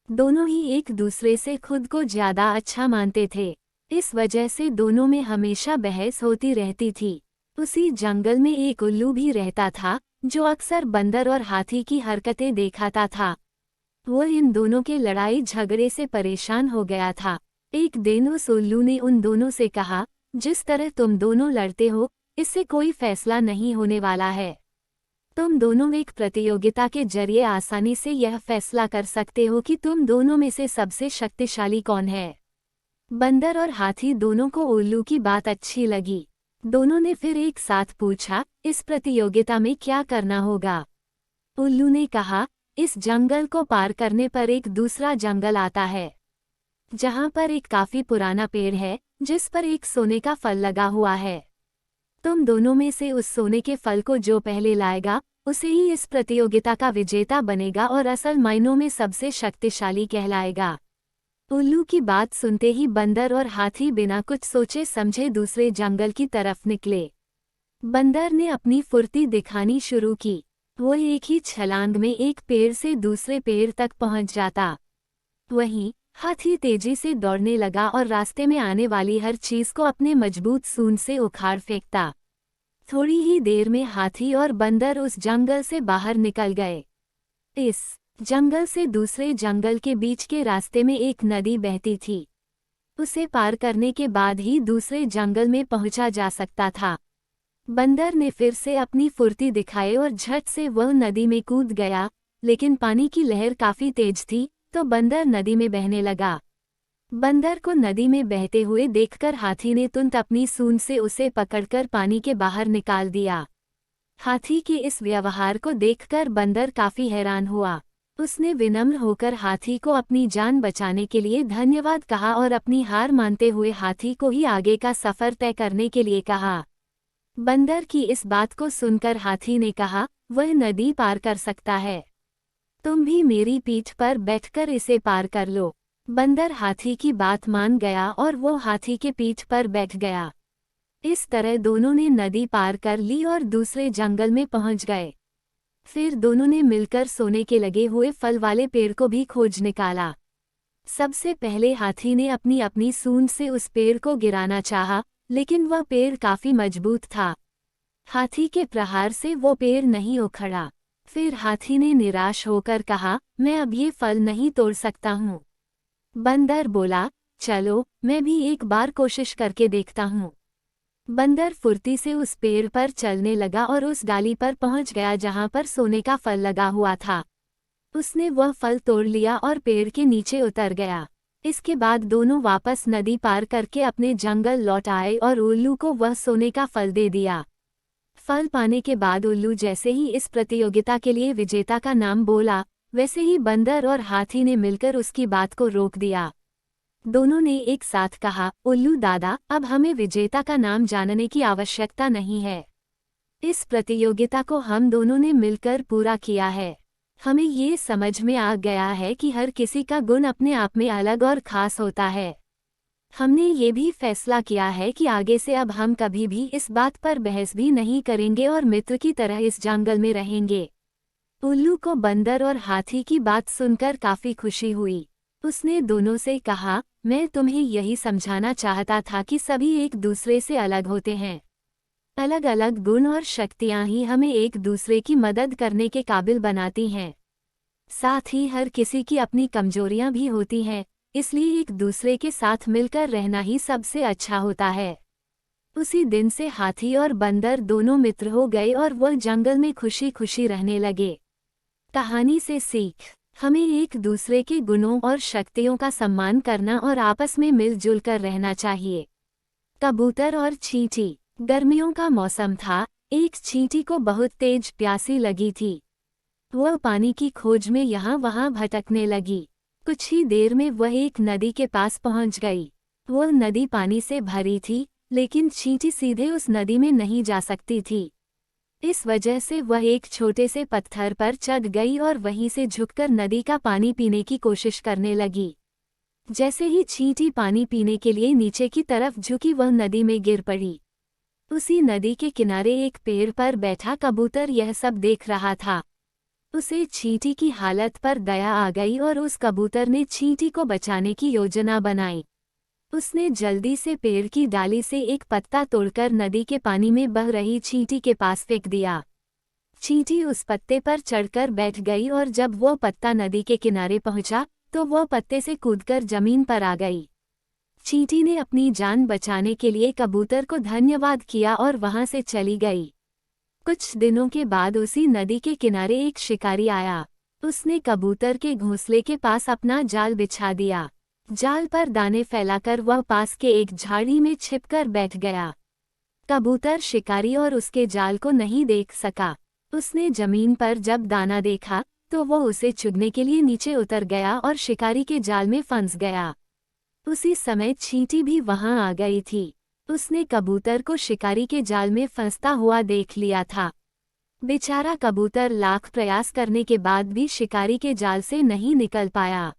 दोनों ही एक दूसरे से खुद को ज्यादा अच्छा मानते थे। इस वजह से दोनों में हमेशा बहस होती रहती थी। उसी जंगल में एक उल्लू भी रहता था जो अक्सर बंदर और हाथी की हरकतें देखाता था। वो इन दोनों के लड़ाई झगड़े से परेशान हो गया था। एक दिन उस उल्लू ने उन दोनों से कहा, जिस तरह तुम दोनों लड़ते हो इससे कोई फैसला नहीं होने वाला है। तुम दोनों एक प्रतियोगिता के जरिए आसानी से यह फैसला कर सकते हो कि तुम दोनों में से सबसे शक्तिशाली कौन है। बंदर और हाथी दोनों को उल्लू की बात अच्छी लगी। दोनों ने फिर एक साथ पूछा, इस प्रतियोगिता में क्या करना होगा? उल्लू ने कहा, इस जंगल को पार करने पर एक दूसरा जंगल आता है, जहां पर एक काफी पुराना पेड़ है जिस पर एक सोने का फल लगा हुआ है। तुम दोनों में से उस सोने के फल को जो पहले लाएगा उसे ही इस प्रतियोगिता का विजेता बनेगा और असल मायनों में सबसे शक्तिशाली कहलाएगा। उल्लू की बात सुनते ही बंदर और हाथी बिना कुछ सोचे समझे दूसरे जंगल की तरफ निकले। बंदर ने अपनी फुर्ती दिखानी शुरू की। वो एक ही छलांग में एक पेड़ से दूसरे पेड़ तक पहुंच जाता। वहीं हाथी तेजी से दौड़ने लगा और रास्ते में आने वाली हर चीज को अपने मजबूत सूंड से उखाड़ फेंकता। थोड़ी ही देर में हाथी और बंदर उस जंगल से बाहर निकल गए। इस जंगल से दूसरे जंगल के बीच के रास्ते में एक नदी बहती थी। उसे पार करने के बाद ही दूसरे जंगल में पहुंचा जा सकता था। बंदर ने फिर से अपनी फुर्ती दिखाई और झट से वह नदी में कूद गया, लेकिन पानी की लहर काफी तेज थी तो बंदर नदी में बहने लगा। बंदर को नदी में बहते हुए देखकर हाथी ने तुरंत अपनी सूंड से उसे पकड़कर पानी के बाहर निकाल दिया। हाथी के इस व्यवहार को देखकर बंदर काफी हैरान हुआ। उसने विनम्र होकर हाथी को अपनी जान बचाने के लिए धन्यवाद कहा और अपनी हार मानते हुए हाथी को ही आगे का सफर तय करने के लिए कहा। बंदर की इस बात को सुनकर हाथी ने कहा, वह नदी पार कर सकता है। तुम भी मेरी पीठ पर बैठकर इसे पार कर लो। बंदर हाथी की बात मान गया और वो हाथी के पीठ पर बैठ गया। इस तरह दोनों ने नदी पार कर ली और दूसरे जंगल में पहुंच गए। फिर दोनों ने मिलकर सोने के लगे हुए फल वाले पेड़ को भी खोज निकाला। सबसे पहले हाथी ने अपनी अपनी सूंड से उस पेड़ को गिराना चाहा, लेकिन वह पेड़ काफी मजबूत था। हाथी के प्रहार से वो पेड़ नहीं उखड़ा। फिर हाथी ने निराश होकर कहा, मैं अब ये फल नहीं तोड़ सकता हूँ। बंदर बोला, चलो मैं भी एक बार कोशिश करके देखता हूँ। बंदर फुर्ती से उस पेड़ पर चलने लगा और उस डाली पर पहुंच गया जहां पर सोने का फल लगा हुआ था। उसने वह फल तोड़ लिया और पेड़ के नीचे उतर गया। इसके बाद दोनों वापस नदी पार करके अपने जंगल लौट आए और उल्लू को वह सोने का फल दे दिया। फल पाने के बाद उल्लू जैसे ही इस प्रतियोगिता के लिए विजेता का नाम बोला, वैसे ही बंदर और हाथी ने मिलकर उसकी बात को रोक दिया। दोनों ने एक साथ कहा, उल्लू दादा, अब हमें विजेता का नाम जानने की आवश्यकता नहीं है। इस प्रतियोगिता को हम दोनों ने मिलकर पूरा किया है। हमें ये समझ में आ गया है कि हर किसी का गुण अपने आप में अलग और खास होता है। हमने ये भी फैसला किया है कि आगे से अब हम कभी भी इस बात पर बहस भी नहीं करेंगे और मित्र की तरह इस जंगल में रहेंगे। उल्लू को बंदर और हाथी की बात सुनकर काफी खुशी हुई। उसने दोनों से कहा, मैं तुम्हें यही समझाना चाहता था कि सभी एक दूसरे से अलग होते हैं। अलग अलग गुण और शक्तियां ही हमें एक दूसरे की मदद करने के काबिल बनाती हैं। साथ ही हर किसी की अपनी कमजोरियां भी होती हैं, इसलिए एक दूसरे के साथ मिलकर रहना ही सबसे अच्छा होता है। उसी दिन से हाथी और बंदर दोनों मित्र हो गए और वह जंगल में खुशी खुशी रहने लगे। कहानी से सीख, हमें एक दूसरे के गुणों और शक्तियों का सम्मान करना और आपस में मिलजुल कर रहना चाहिए। कबूतर और चींटी। गर्मियों का मौसम था। एक चींटी को बहुत तेज प्यासी लगी थी। वह पानी की खोज में यहाँ वहाँ भटकने लगी। कुछ ही देर में वह एक नदी के पास पहुँच गई। वह नदी पानी से भरी थी, लेकिन चींटी सीधे उस नदी में नहीं जा सकती थी। इस वजह से वह एक छोटे से पत्थर पर चढ़ गई और वहीं से झुककर नदी का पानी पीने की कोशिश करने लगी। जैसे ही चींटी पानी पीने के लिए नीचे की तरफ झुकी, वह नदी में गिर पड़ी। उसी नदी के किनारे एक पेड़ पर बैठा कबूतर यह सब देख रहा था। उसे चींटी की हालत पर दया आ गई और उस कबूतर ने चींटी को बचाने की योजना बनाई। उसने जल्दी से पेड़ की डाली से एक पत्ता तोड़कर नदी के पानी में बह रही चींटी के पास फेंक दिया। चींटी उस पत्ते पर चढ़कर बैठ गई और जब वह पत्ता नदी के किनारे पहुंचा तो वह पत्ते से कूदकर जमीन पर आ गई। चींटी ने अपनी जान बचाने के लिए कबूतर को धन्यवाद किया और वहां से चली गई। कुछ दिनों के बाद उसी नदी के किनारे एक शिकारी आया। उसने कबूतर के घोंसले के पास अपना जाल बिछा दिया। जाल पर दाने फैलाकर वह पास के एक झाड़ी में छिपकर बैठ गया। कबूतर शिकारी और उसके जाल को नहीं देख सका। उसने जमीन पर जब दाना देखा तो वह उसे चुगने के लिए नीचे उतर गया और शिकारी के जाल में फंस गया। उसी समय चींटी भी वहां आ गई थी। उसने कबूतर को शिकारी के जाल में फंसता हुआ देख लिया था। बेचारा कबूतर लाख प्रयास करने के बाद भी शिकारी के जाल से नहीं निकल पाया।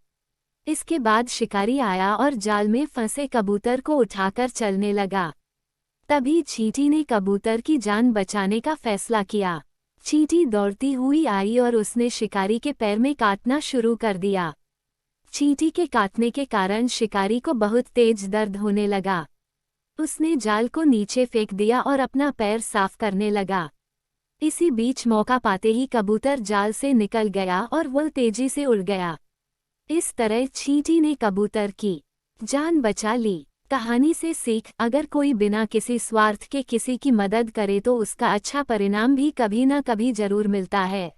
इसके बाद शिकारी आया और जाल में फंसे कबूतर को उठाकर चलने लगा। तभी चींटी ने कबूतर की जान बचाने का फैसला किया। चींटी दौड़ती हुई आई और उसने शिकारी के पैर में काटना शुरू कर दिया। चींटी के काटने के कारण शिकारी को बहुत तेज दर्द होने लगा। उसने जाल को नीचे फेंक दिया और अपना पैर साफ करने लगा। इसी बीच मौका पाते ही कबूतर जाल से निकल गया और वह तेजी से उड़ गया। इस तरह चींटी ने कबूतर की जान बचा ली। कहानी से सीख, अगर कोई बिना किसी स्वार्थ के किसी की मदद करे तो उसका अच्छा परिणाम भी कभी न कभी जरूर मिलता है।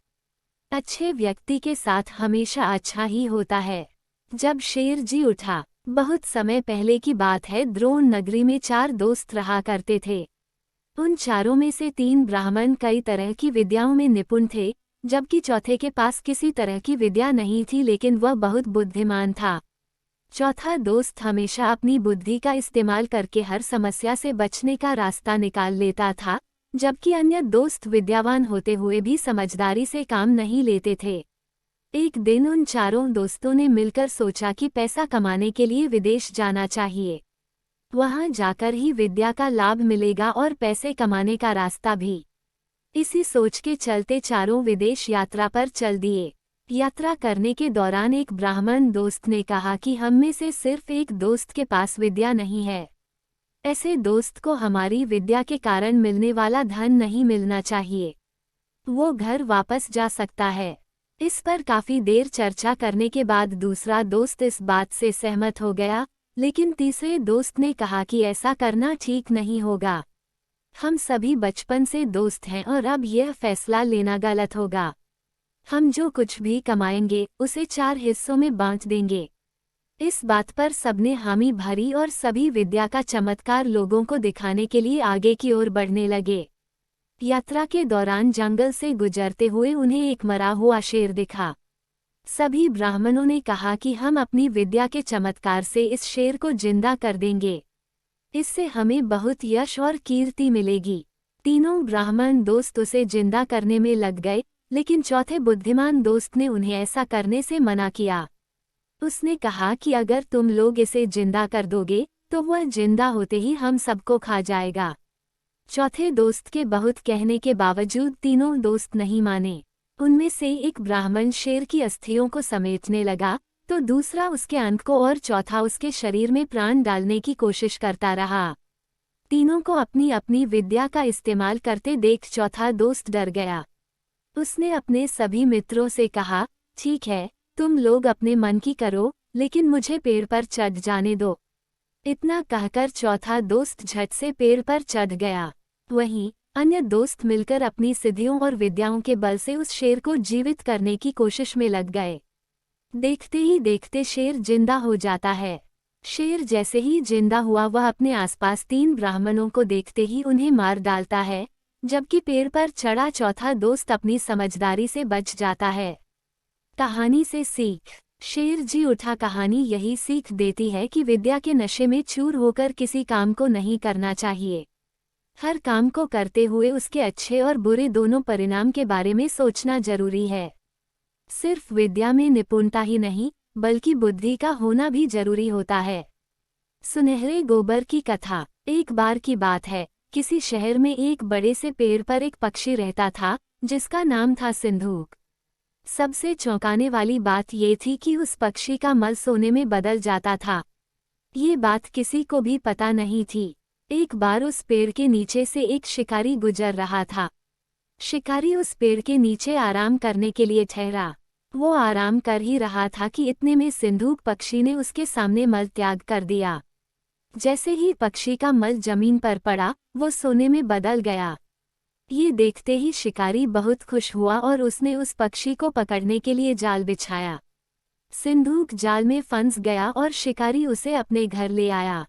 अच्छे व्यक्ति के साथ हमेशा अच्छा ही होता है। जब शेर जी उठा। बहुत समय पहले की बात है। द्रोण नगरी में 4 दोस्त रहा करते थे। उन चारों में से 3 ब्राह्मण कई तरह की विद्याओं में निपुण थे, जबकि चौथे के पास किसी तरह की विद्या नहीं थी, लेकिन वह बहुत बुद्धिमान था। चौथा दोस्त हमेशा अपनी बुद्धि का इस्तेमाल करके हर समस्या से बचने का रास्ता निकाल लेता था, जबकि अन्य दोस्त विद्यावान होते हुए भी समझदारी से काम नहीं लेते थे। एक दिन उन चारों दोस्तों ने मिलकर सोचा कि पैसा कमाने के लिए विदेश जाना चाहिए। वहां जाकर ही विद्या का लाभ मिलेगा और पैसे कमाने का रास्ता भी। इसी सोच के चलते चारों विदेश यात्रा पर चल दिए। यात्रा करने के दौरान एक ब्राह्मण दोस्त ने कहा कि हम में से सिर्फ एक दोस्त के पास विद्या नहीं है। ऐसे दोस्त को हमारी विद्या के कारण मिलने वाला धन नहीं मिलना चाहिए। वो घर वापस जा सकता है। इस पर काफी देर चर्चा करने के बाद दूसरा दोस्त इस बात से सहमत हो गया, लेकिन तीसरे दोस्त ने कहा कि ऐसा करना ठीक नहीं होगा। हम सभी बचपन से दोस्त हैं और अब यह फैसला लेना गलत होगा। हम जो कुछ भी कमाएंगे उसे 4 हिस्सों में बांट देंगे। इस बात पर सबने हामी भरी और सभी विद्या का चमत्कार लोगों को दिखाने के लिए आगे की ओर बढ़ने लगे। यात्रा के दौरान जंगल से गुजरते हुए उन्हें एक मरा हुआ शेर दिखा। सभी ब्राह्मणों ने कहा कि हम अपनी विद्या के चमत्कार से इस शेर को जिंदा कर देंगे। इससे हमें बहुत यश और कीर्ति मिलेगी। तीनों ब्राह्मण दोस्त उसे जिंदा करने में लग गए, लेकिन चौथे बुद्धिमान दोस्त ने उन्हें ऐसा करने से मना किया। उसने कहा कि अगर तुम लोग इसे जिंदा कर दोगे तो वह जिंदा होते ही हम सबको खा जाएगा। चौथे दोस्त के बहुत कहने के बावजूद तीनों दोस्त नहीं माने। उनमें से एक ब्राह्मण शेर की अस्थियों को समेटने लगा, तो दूसरा उसके अंत को और चौथा उसके शरीर में प्राण डालने की कोशिश करता रहा। तीनों को अपनी अपनी विद्या का इस्तेमाल करते देख चौथा दोस्त डर गया। उसने अपने सभी मित्रों से कहा, ठीक है, तुम लोग अपने मन की करो, लेकिन मुझे पेड़ पर चढ़ जाने दो। इतना कहकर चौथा दोस्त झट से पेड़ पर चढ़ गया। वहीं अन्य दोस्त मिलकर अपनी सिद्धियों और विद्याओं के बल से उस शेर को जीवित करने की कोशिश में लग गए। देखते ही देखते शेर जिंदा हो जाता है। शेर जैसे ही जिंदा हुआ वह अपने आसपास 3 ब्राह्मणों को देखते ही उन्हें मार डालता है, जबकि पेड़ पर चढ़ा चौथा दोस्त अपनी समझदारी से बच जाता है। कहानी से सीख। शेर जी उठा कहानी यही सीख देती है कि विद्या के नशे में चूर होकर किसी काम को नहीं करना चाहिए। हर काम को करते हुए उसके अच्छे और बुरे दोनों परिणाम के बारे में सोचना जरूरी है। सिर्फ विद्या में निपुणता ही नहीं, बल्कि बुद्धि का होना भी जरूरी होता है। सुनहरे गोबर की कथा। एक बार की बात है, किसी शहर में एक बड़े से पेड़ पर एक पक्षी रहता था, जिसका नाम था सिंधूक। सबसे चौंकाने वाली बात ये थी कि उस पक्षी का मल सोने में बदल जाता था। ये बात किसी को भी पता नहीं थी। एक बार उस पेड़ के नीचे से एक शिकारी गुजर रहा था। शिकारी उस पेड़ के नीचे आराम करने के लिए ठहरा। वो आराम कर ही रहा था कि इतने में सिंधूक पक्षी ने उसके सामने मल त्याग कर दिया। जैसे ही पक्षी का मल जमीन पर पड़ा, वो सोने में बदल गया। ये देखते ही शिकारी बहुत खुश हुआ और उसने उस पक्षी को पकड़ने के लिए जाल बिछाया। सिंधूक जाल में फंस गया और शिकारी उसे अपने घर ले आया।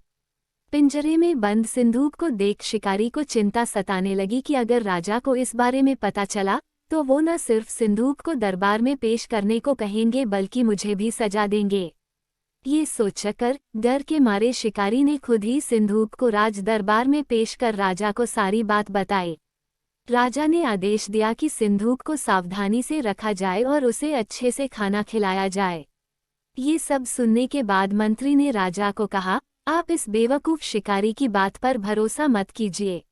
पिंजरे में बंद सिंधूक को देख शिकारी को चिंता सताने लगी कि अगर राजा को इस बारे में पता चला तो वो न सिर्फ सिंधूक को दरबार में पेश करने को कहेंगे बल्कि मुझे भी सजा देंगे। ये सोचकर डर के मारे शिकारी ने खुद ही सिंधूक को राज दरबार में पेश कर राजा को सारी बात बताई। राजा ने आदेश दिया कि सिंधूक को सावधानी से रखा जाए और उसे अच्छे से खाना खिलाया जाए। ये सब सुनने के बाद मंत्री ने राजा को कहा, आप इस बेवकूफ़ शिकारी की बात पर भरोसा मत कीजिए।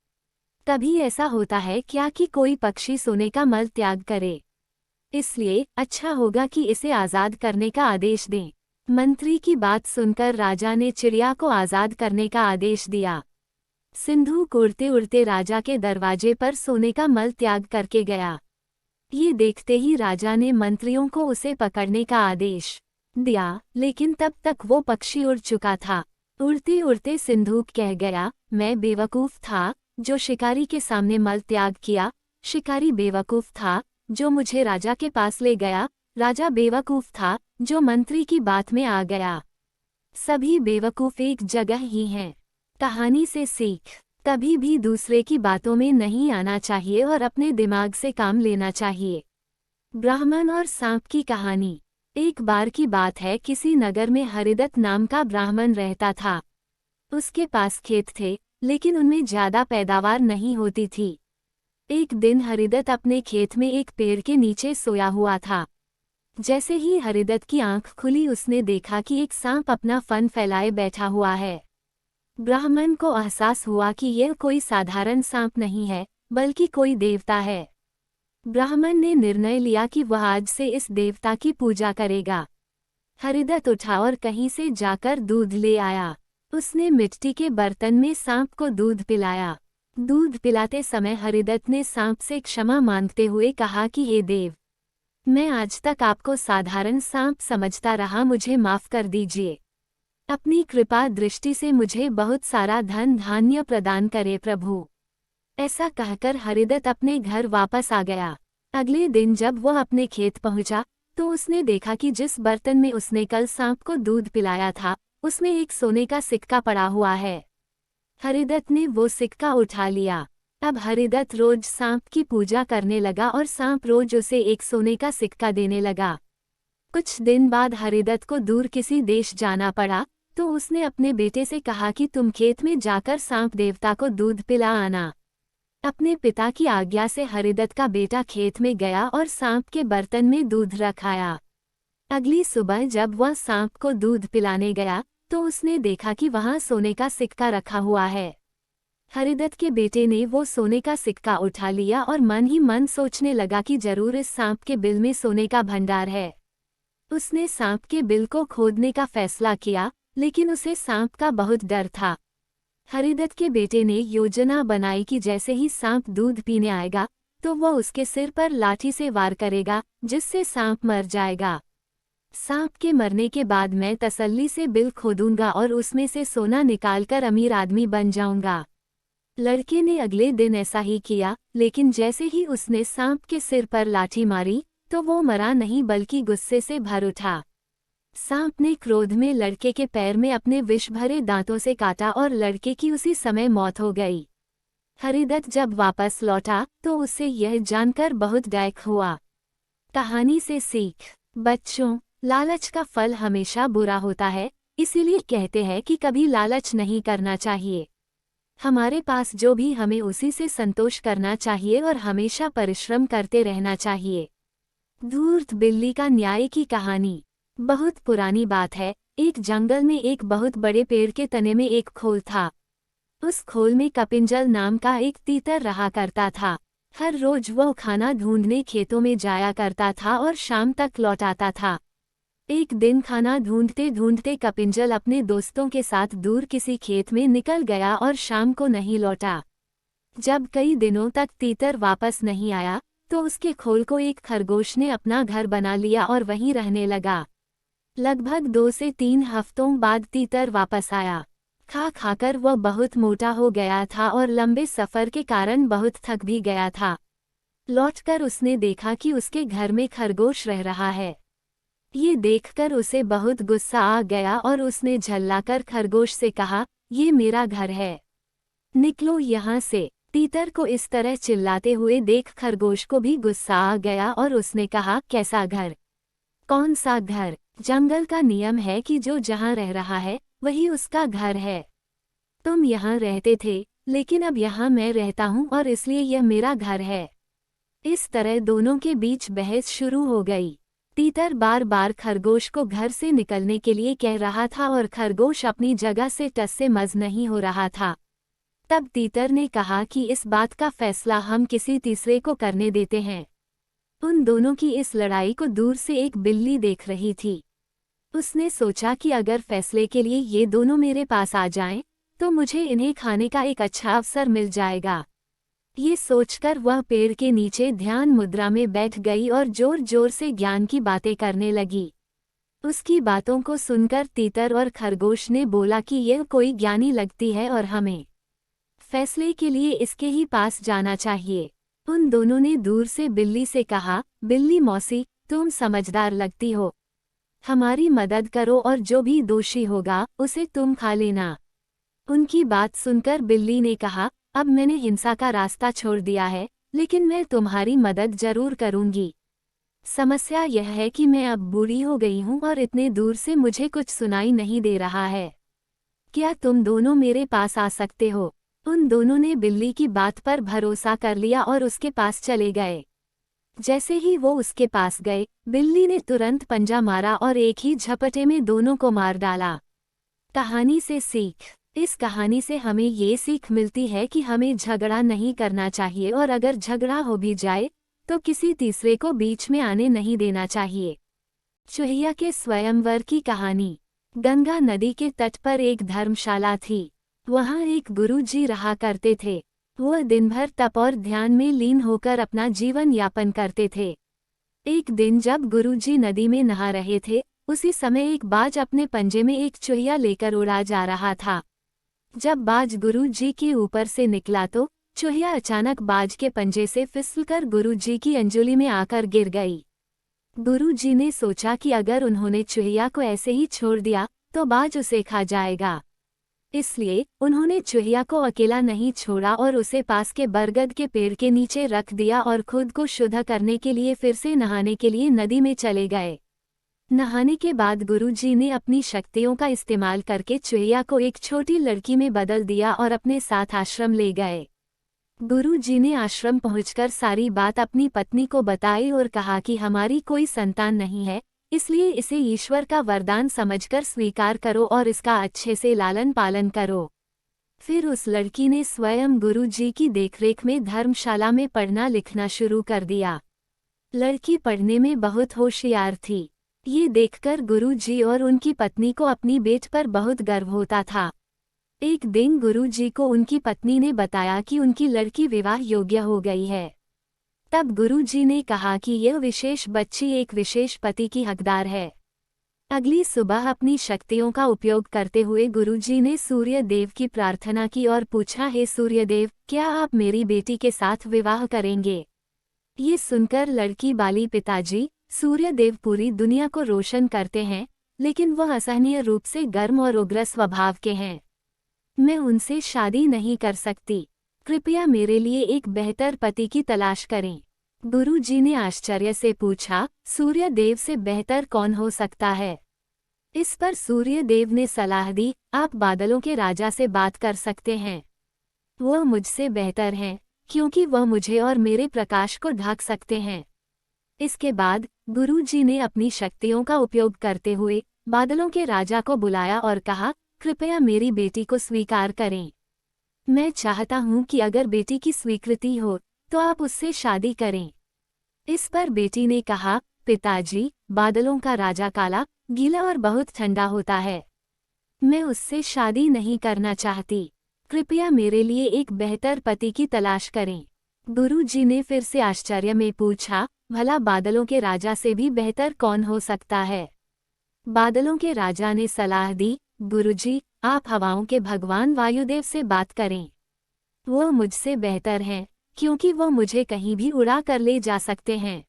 कभी ऐसा होता है क्या कि कोई पक्षी सोने का मल त्याग करे? इसलिए अच्छा होगा कि इसे आज़ाद करने का आदेश दें। मंत्री की बात सुनकर राजा ने चिड़िया को आज़ाद करने का आदेश दिया। सिंधूक उड़ते उड़ते राजा के दरवाजे पर सोने का मल त्याग करके गया। ये देखते ही राजा ने मंत्रियों को उसे पकड़ने का आदेश दिया, लेकिन तब तक वो पक्षी उड़ चुका था। उड़ते उड़ते सिंधूक कह गया, मैं बेवकूफ़ था जो शिकारी के सामने मल त्याग किया। शिकारी बेवकूफ़ था जो मुझे राजा के पास ले गया। राजा बेवकूफ़ था जो मंत्री की बात में आ गया। सभी बेवकूफ़ एक जगह ही हैं। कहानी से सीख। कभी भी दूसरे की बातों में नहीं आना चाहिए और अपने दिमाग से काम लेना चाहिए। ब्राह्मण और सांप की कहानी। एक बार की बात है, किसी नगर में हरिदत्त नाम का ब्राह्मण रहता था। उसके पास खेत थे, लेकिन उनमें ज्यादा पैदावार नहीं होती थी। एक दिन हरिदत्त अपने खेत में एक पेड़ के नीचे सोया हुआ था। जैसे ही हरिदत्त की आंख खुली उसने देखा कि एक सांप अपना फन फैलाए बैठा हुआ है। ब्राह्मण को एहसास हुआ कि यह कोई साधारण सांप नहीं है, बल्कि कोई देवता है। ब्राह्मण ने निर्णय लिया कि वह आज से इस देवता की पूजा करेगा। हरिदत्त उठा और कहीं से जाकर दूध ले आया। उसने मिट्टी के बर्तन में सांप को दूध पिलाया। दूध पिलाते समय हरिदत्त ने सांप से क्षमा मांगते हुए कहा कि हे देव, मैं आज तक आपको साधारण सांप समझता रहा, मुझे माफ कर दीजिए। अपनी कृपा दृष्टि से मुझे बहुत सारा धन धान्य प्रदान करे प्रभु। ऐसा कहकर हरिदत्त अपने घर वापस आ गया। अगले दिन जब वह अपने खेत पहुंचा तो उसने देखा कि जिस बर्तन में उसने कल सांप को दूध पिलाया था उसमें एक सोने का सिक्का पड़ा हुआ है। हरिदत्त ने वो सिक्का उठा लिया। अब हरिदत्त रोज सांप की पूजा करने लगा और सांप रोज उसे एक सोने का सिक्का देने लगा। कुछ दिन बाद हरिदत्त को दूर किसी देश जाना पड़ा, तो उसने अपने बेटे से कहा कि तुम खेत में जाकर सांप देवता को दूध पिला आना। अपने पिता की आज्ञा से हरिदत्त का बेटा खेत में गया और सांप के बर्तन में दूध रख आया। अगली सुबह जब वह सांप को दूध पिलाने गया तो उसने देखा कि वहां सोने का सिक्का रखा हुआ है। हरिदत्त के बेटे ने वो सोने का सिक्का उठा लिया और मन ही मन सोचने लगा कि जरूर इस सांप के बिल में सोने का भंडार है। उसने सांप के बिल को खोदने का फैसला किया, लेकिन उसे सांप का बहुत डर था। हरिदत्त के बेटे ने योजना बनाई कि जैसे ही सांप दूध पीने आएगा तो वह उसके सिर पर लाठी से वार करेगा, जिससे सांप मर जाएगा। सांप के मरने के बाद मैं तसल्ली से बिल खोदूंगा और उसमें से सोना निकालकर अमीर आदमी बन जाऊंगा। लड़के ने अगले दिन ऐसा ही किया, लेकिन जैसे ही उसने सांप के सिर पर लाठी मारी तो वो मरा नहीं बल्कि गुस्से से भर उठा। सांप ने क्रोध में लड़के के पैर में अपने विष भरे दांतों से काटा और लड़के की उसी समय मौत हो गई। हरिदत्त जब वापस लौटा तो उसे यह जानकर बहुत दुख हुआ। कहानी से सीख। बच्चों, लालच का फल हमेशा बुरा होता है, इसीलिए कहते हैं कि कभी लालच नहीं करना चाहिए। हमारे पास जो भी हमें उसी से संतोष करना चाहिए और हमेशा परिश्रम करते रहना चाहिए। धूर्त बिल्ली का न्याय की कहानी। बहुत पुरानी बात है। एक जंगल में एक बहुत बड़े पेड़ के तने में एक खोल था। उस खोल में कपिंजल नाम का एक तीतर रहा करता था। हर रोज वह खाना ढूंढने खेतों में जाया करता था और शाम तक लौट आता था। एक दिन खाना ढूंढते ढूंढते कपिंजल अपने दोस्तों के साथ दूर किसी खेत में निकल गया और शाम को नहीं लौटा। जब कई दिनों तक तीतर वापस नहीं आया तो उसके खोल को एक खरगोश ने अपना घर बना लिया और वहीं रहने लगा। लगभग 2 से 3 हफ्तों बाद तीतर वापस आया। खा खाकर वह बहुत मोटा हो गया था और लंबे सफर के कारण बहुत थक भी गया था। लौटकर उसने देखा कि उसके घर में खरगोश रह रहा है। ये देखकर उसे बहुत गुस्सा आ गया और उसने झल्लाकर खरगोश से कहा, ये मेरा घर है, निकलो यहाँ से। तीतर को इस तरह चिल्लाते हुए देख खरगोश को भी गुस्सा आ गया और उसने कहा, कैसा घर? कौन सा घर? जंगल का नियम है कि जो जहाँ रह रहा है वही उसका घर है। तुम यहाँ रहते थे, लेकिन अब यहाँ मैं रहता हूँ और इसलिए यह मेरा घर है। इस तरह दोनों के बीच बहस शुरू हो गई। तीतर बार बार खरगोश को घर से निकलने के लिए कह रहा था और खरगोश अपनी जगह से टस से मस नहीं हो रहा था। तब तीतर ने कहा कि इस बात का फैसला हम किसी तीसरे को करने देते हैं। उन दोनों की इस लड़ाई को दूर से एक बिल्ली देख रही थी। उसने सोचा कि अगर फैसले के लिए ये दोनों मेरे पास आ जाएं, तो मुझे इन्हें खाने का एक अच्छा अवसर मिल जाएगा। ये सोचकर वह पेड़ के नीचे ध्यान मुद्रा में बैठ गई और जोर जोर से ज्ञान की बातें करने लगी। उसकी बातों को सुनकर तीतर और खरगोश ने बोला कि यह कोई ज्ञानी लगती है और हमें फैसले के लिए इसके ही पास जाना चाहिए। उन दोनों ने दूर से बिल्ली से कहा, बिल्ली मौसी, तुम समझदार लगती हो, हमारी मदद करो और जो भी दोषी होगा उसे तुम खा लेना। उनकी बात सुनकर बिल्ली ने कहा, अब मैंने हिंसा का रास्ता छोड़ दिया है, लेकिन मैं तुम्हारी मदद जरूर करूंगी। समस्या यह है कि मैं अब बूढ़ी हो गई हूँ और इतने दूर से मुझे कुछ सुनाई नहीं दे रहा है। क्या तुम दोनों मेरे पास आ सकते हो? उन दोनों ने बिल्ली की बात पर भरोसा कर लिया और उसके पास चले गए। जैसे ही वो उसके पास गए, बिल्ली ने तुरंत पंजा मारा और एक ही झपटे में दोनों को मार डाला। कहानी से सीख। इस कहानी से हमें ये सीख मिलती है कि हमें झगड़ा नहीं करना चाहिए और अगर झगड़ा हो भी जाए तो किसी तीसरे को बीच में आने नहीं देना चाहिए। चूहिया के स्वयंवर की कहानी। गंगा नदी के तट पर एक धर्मशाला थी। वहाँ एक गुरुजी रहा करते थे। वह दिन भर तप और ध्यान में लीन होकर अपना जीवन यापन करते थे। एक दिन जब गुरुजी नदी में नहा रहे थे, उसी समय एक बाज अपने पंजे में एक चूहिया लेकर उड़ा जा रहा था। जब बाज गुरुजी के ऊपर से निकला तो चूहिया अचानक बाज के पंजे से फिसलकर गुरुजी की अंजुली में आकर गिर गई। गुरुजी ने सोचा कि अगर उन्होंने चूहिया को ऐसे ही छोड़ दिया तो बाज उसे खा जाएगा। इसलिए उन्होंने चूहिया को अकेला नहीं छोड़ा और उसे पास के बरगद के पेड़ के नीचे रख दिया और खुद को शुद्ध करने के लिए फिर से नहाने के लिए नदी में चले गए। नहाने के बाद गुरुजी ने अपनी शक्तियों का इस्तेमाल करके चूहिया को एक छोटी लड़की में बदल दिया और अपने साथ आश्रम ले गए। गुरुजी ने आश्रम पहुंचकर सारी बात अपनी पत्नी को बताई और कहा कि हमारी कोई संतान नहीं है, इसलिए इसे ईश्वर का वरदान समझकर स्वीकार करो और इसका अच्छे से लालन पालन करो। फिर उस लड़की ने स्वयं गुरुजी की देखरेख में धर्मशाला में पढ़ना लिखना शुरू कर दिया। लड़की पढ़ने में बहुत होशियार थी। ये देखकर गुरुजी और उनकी पत्नी को अपनी बेट पर बहुत गर्व होता था। एक दिन गुरुजी को उनकी पत्नी ने बताया कि उनकी लड़की विवाह योग्य हो गई है। तब गुरुजी ने कहा कि यह विशेष बच्ची एक विशेष पति की हकदार है। अगली सुबह अपनी शक्तियों का उपयोग करते हुए गुरुजी ने सूर्य देव की प्रार्थना की और पूछा, हे सूर्य देव, क्या आप मेरी बेटी के साथ विवाह करेंगे? ये सुनकर लड़की बाली, पिताजी, सूर्य देव पूरी दुनिया को रोशन करते हैं, लेकिन वह असहनीय रूप से गर्म और उग्र स्वभाव के हैं। मैं उनसे शादी नहीं कर सकती। कृपया मेरे लिए एक बेहतर पति की तलाश करें। गुरुजी ने आश्चर्य से पूछा, सूर्य देव से बेहतर कौन हो सकता है? इस पर सूर्य देव ने सलाह दी, आप बादलों के राजा से बात कर सकते हैं। वह मुझसे बेहतर हैं, क्योंकि वह मुझे और मेरे प्रकाश को ढक सकते हैं। इसके बाद गुरुजी ने अपनी शक्तियों का उपयोग करते हुए बादलों के राजा को बुलाया और कहा, कृपया मेरी बेटी को स्वीकार करें। मैं चाहता हूं कि अगर बेटी की स्वीकृति हो तो आप उससे शादी करें। इस पर बेटी ने कहा, पिताजी, बादलों का राजा काला, गीला और बहुत ठंडा होता है। मैं उससे शादी नहीं करना चाहती। कृपया मेरे लिए एक बेहतर पति की तलाश करें। गुरुजी ने फिर से आश्चर्य में पूछा, भला बादलों के राजा से भी बेहतर कौन हो सकता है? बादलों के राजा ने सलाह दी, गुरुजी, आप हवाओं के भगवान वायुदेव से बात करें। वो मुझसे बेहतर हैं, क्योंकि वो मुझे कहीं भी उड़ा कर ले जा सकते हैं।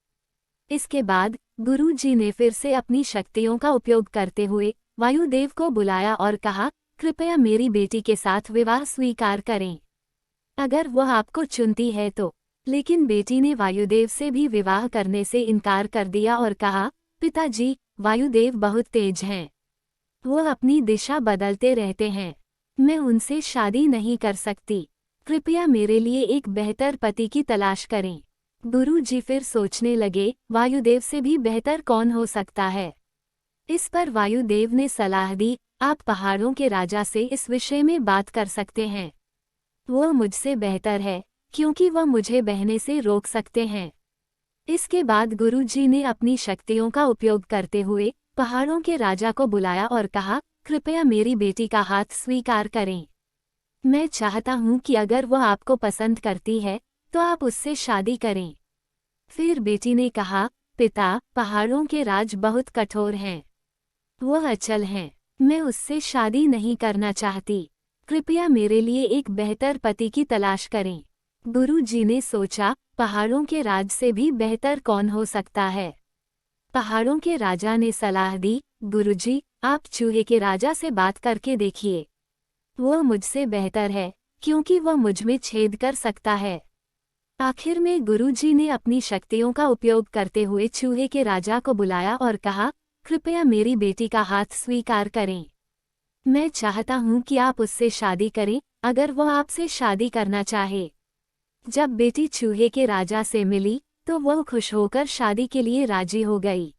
इसके बाद गुरुजी ने फिर से अपनी शक्तियों का उपयोग करते हुए वायुदेव को बुलाया और कहा, कृपया मेरी बेटी के साथ विवाह स्वीकार करें। अगर वह आपको चुनती है तो। लेकिन बेटी ने वायुदेव से भी विवाह करने से इनकार कर दिया और कहा, पिताजी, वायुदेव बहुत तेज हैं। वह अपनी दिशा बदलते रहते हैं। मैं उनसे शादी नहीं कर सकती। कृपया मेरे लिए एक बेहतर पति की तलाश करें। गुरुजी फिर सोचने लगे, वायुदेव से भी बेहतर कौन हो सकता है? इस पर वायुदेव ने सलाह दी, आप पहाड़ों के राजा से इस विषय में बात कर सकते हैं। वह मुझसे बेहतर है, क्योंकि वह मुझे बहने से रोक सकते हैं। इसके बाद गुरुजी ने अपनी शक्तियों का उपयोग करते हुए पहाड़ों के राजा को बुलाया और कहा, कृपया मेरी बेटी का हाथ स्वीकार करें। मैं चाहता हूं कि अगर वह आपको पसंद करती है तो आप उससे शादी करें। फिर बेटी ने कहा, पिता, पहाड़ों के राज बहुत कठोर हैं। वह अचल हैं। मैं उससे शादी नहीं करना चाहती। कृपया मेरे लिए एक बेहतर पति की तलाश करें। गुरुजी ने सोचा, पहाड़ों के राज से भी बेहतर कौन हो सकता है? पहाड़ों के राजा ने सलाह दी, गुरुजी, आप चूहे के राजा से बात करके देखिए। वह मुझसे बेहतर है, क्योंकि वह मुझ में छेद कर सकता है। आखिर में गुरुजी ने अपनी शक्तियों का उपयोग करते हुए चूहे के राजा को बुलाया और कहा, कृपया मेरी बेटी का हाथ स्वीकार करें। मैं चाहता हूं कि आप उससे शादी करें अगर वह आपसे शादी करना चाहे। जब बेटी चूहे के राजा से मिली तो वह खुश होकर शादी के लिए राजी हो गई।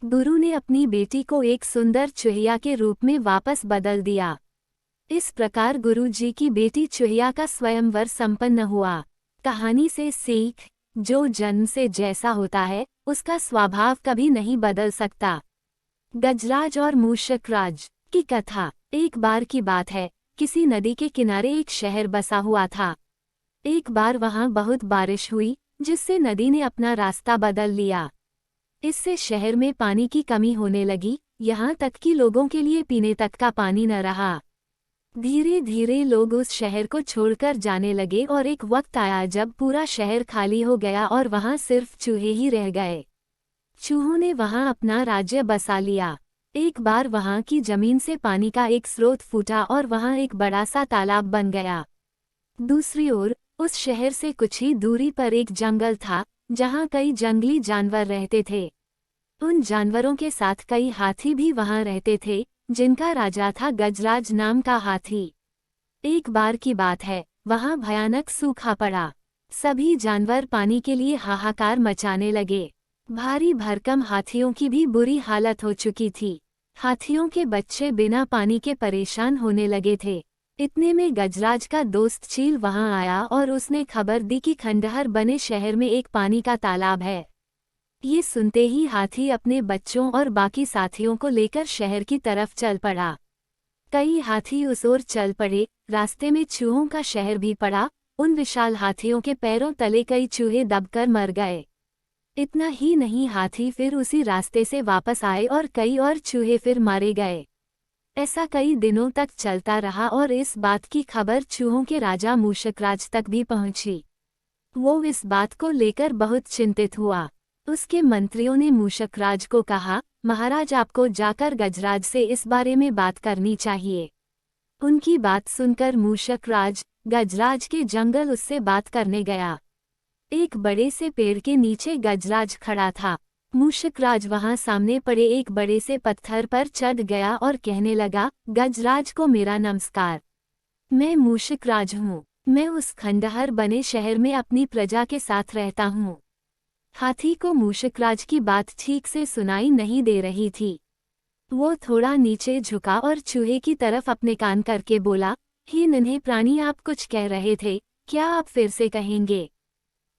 गुरु ने अपनी बेटी को एक सुंदर चूहिया के रूप में वापस बदल दिया। इस प्रकार गुरु जी की बेटी चूहिया का स्वयंवर संपन्न हुआ। कहानी से सीख, जो जन्म से जैसा होता है उसका स्वभाव कभी नहीं बदल सकता। गजराज और मूषकराज की कथा। एक बार की बात है, किसी नदी के किनारे एक शहर बसा हुआ था। एक बार वहां बहुत बारिश हुई जिससे नदी ने अपना रास्ता बदल लिया। इससे शहर में पानी की कमी होने लगी, यहाँ तक कि लोगों के लिए पीने तक का पानी न रहा। धीरे धीरे लोग उस शहर को छोड़कर जाने लगे और एक वक्त आया जब पूरा शहर खाली हो गया और वहां सिर्फ चूहे ही रह गए। चूहों ने वहां अपना राज्य बसा लिया। एक बार वहां की जमीन से पानी का एक स्रोत फूटा और वहां एक बड़ा सा तालाब बन गया। दूसरी ओर उस शहर से कुछ ही दूरी पर एक जंगल था जहां कई जंगली जानवर रहते थे। उन जानवरों के साथ कई हाथी भी वहां रहते थे, जिनका राजा था गजराज नाम का हाथी। एक बार की बात है, वहां भयानक सूखा पड़ा। सभी जानवर पानी के लिए हाहाकार मचाने लगे। भारी भरकम हाथियों की भी बुरी हालत हो चुकी थी। हाथियों के बच्चे बिना पानी के परेशान होने लगे थे। इतने में गजराज का दोस्त चील वहां आया और उसने खबर दी कि खंडहर बने शहर में एक पानी का तालाब है। ये सुनते ही हाथी अपने बच्चों और बाकी साथियों को लेकर शहर की तरफ चल पड़ा। कई हाथी उस ओर चल पड़े। रास्ते में चूहों का शहर भी पड़ा। उन विशाल हाथियों के पैरों तले कई चूहे दबकर मर गए। इतना ही नहीं, हाथी फिर उसी रास्ते से वापस आए और कई और चूहे फिर मारे गए। ऐसा कई दिनों तक चलता रहा और इस बात की खबर चूहों के राजा मूषकराज तक भी पहुंची। वो इस बात को लेकर बहुत चिंतित हुआ। उसके मंत्रियों ने मूषकराज को कहा, महाराज, आपको जाकर गजराज से इस बारे में बात करनी चाहिए। उनकी बात सुनकर मूषकराज गजराज के जंगल उससे बात करने गया। एक बड़े से पेड़ के नीचे गजराज खड़ा था। मूषकराज वहां सामने पड़े एक बड़े से पत्थर पर चढ़ गया और कहने लगा, गजराज को मेरा नमस्कार। मैं मूषकराज हूँ। मैं उस खंडहर बने शहर में अपनी प्रजा के साथ रहता हूँ। हाथी को मूषकराज की बात ठीक से सुनाई नहीं दे रही थी। वो थोड़ा नीचे झुका और चूहे की तरफ अपने कान करके बोला, हे नन्हे प्राणी, आप कुछ कह रहे थे, क्या आप फिर से कहेंगे?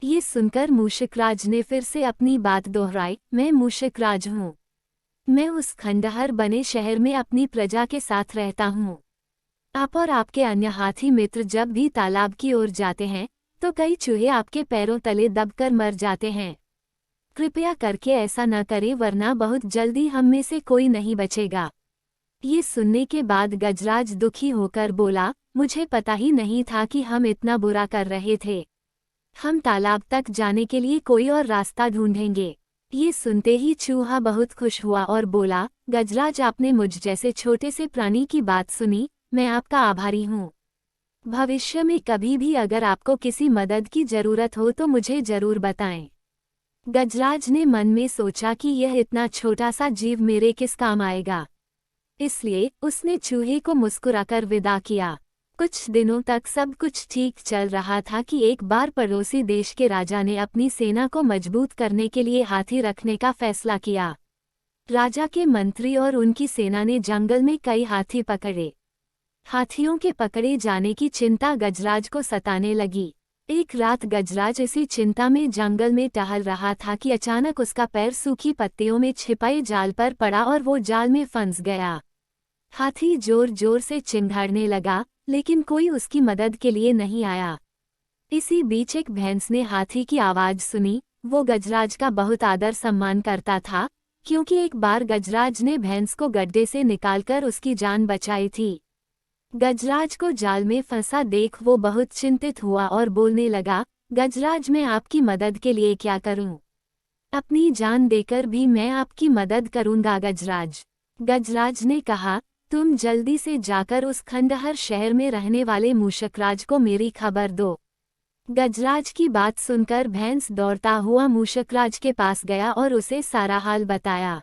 ये सुनकर मूषकराज ने फिर से अपनी बात दोहराई, मैं मूषकराज हूँ। मैं उस खंडहर बने शहर में अपनी प्रजा के साथ रहता हूँ। आप और आपके अन्य हाथी मित्र जब भी तालाब की ओर जाते हैं तो कई चूहे आपके पैरों तले दबकर मर जाते हैं। कृपया करके ऐसा न करें, वरना बहुत जल्दी हम में से कोई नहीं बचेगा। ये सुनने के बाद गजराज दुखी होकर बोला, मुझे पता ही नहीं था कि हम इतना बुरा कर रहे थे। हम तालाब तक जाने के लिए कोई और रास्ता ढूंढेंगे। ये सुनते ही चूहा बहुत खुश हुआ और बोला, गजराज, आपने मुझ जैसे छोटे से प्राणी की बात सुनी, मैं आपका आभारी हूँ। भविष्य में कभी भी अगर आपको किसी मदद की जरूरत हो तो मुझे जरूर बताएं। गजराज ने मन में सोचा कि यह इतना छोटा सा जीव मेरे किस काम आएगा, इसलिए उसने चूहे को मुस्कुराकर विदा किया। कुछ दिनों तक सब कुछ ठीक चल रहा था कि एक बार पड़ोसी देश के राजा ने अपनी सेना को मजबूत करने के लिए हाथी रखने का फैसला किया। राजा के मंत्री और उनकी सेना ने जंगल में कई हाथी पकड़े। हाथियों के पकड़े जाने की चिंता गजराज को सताने लगी। एक रात गजराज इसी चिंता में जंगल में टहल रहा था कि अचानक उसका पैर सूखी पत्तियों में छिपाए जाल पर पड़ा और वो जाल में फंस गया। हाथी जोर जोर से चिंघाड़ने लगा, लेकिन कोई उसकी मदद के लिए नहीं आया। इसी बीच एक भैंस ने हाथी की आवाज सुनी। वो गजराज का बहुत आदर सम्मान करता था, क्योंकि एक बार गजराज ने भैंस को गड्ढे से निकालकर उसकी जान बचाई थी। गजराज को जाल में फंसा देख वो बहुत चिंतित हुआ और बोलने लगा, गजराज, मैं आपकी मदद के लिए क्या करूं? अपनी जान देकर भी मैं आपकी मदद करूंगा गजराज। गजराज ने कहा, तुम जल्दी से जाकर उस खंडहर शहर में रहने वाले मूषकराज को मेरी खबर दो। गजराज की बात सुनकर भैंस दौड़ता हुआ मूषकराज के पास गया और उसे सारा हाल बताया।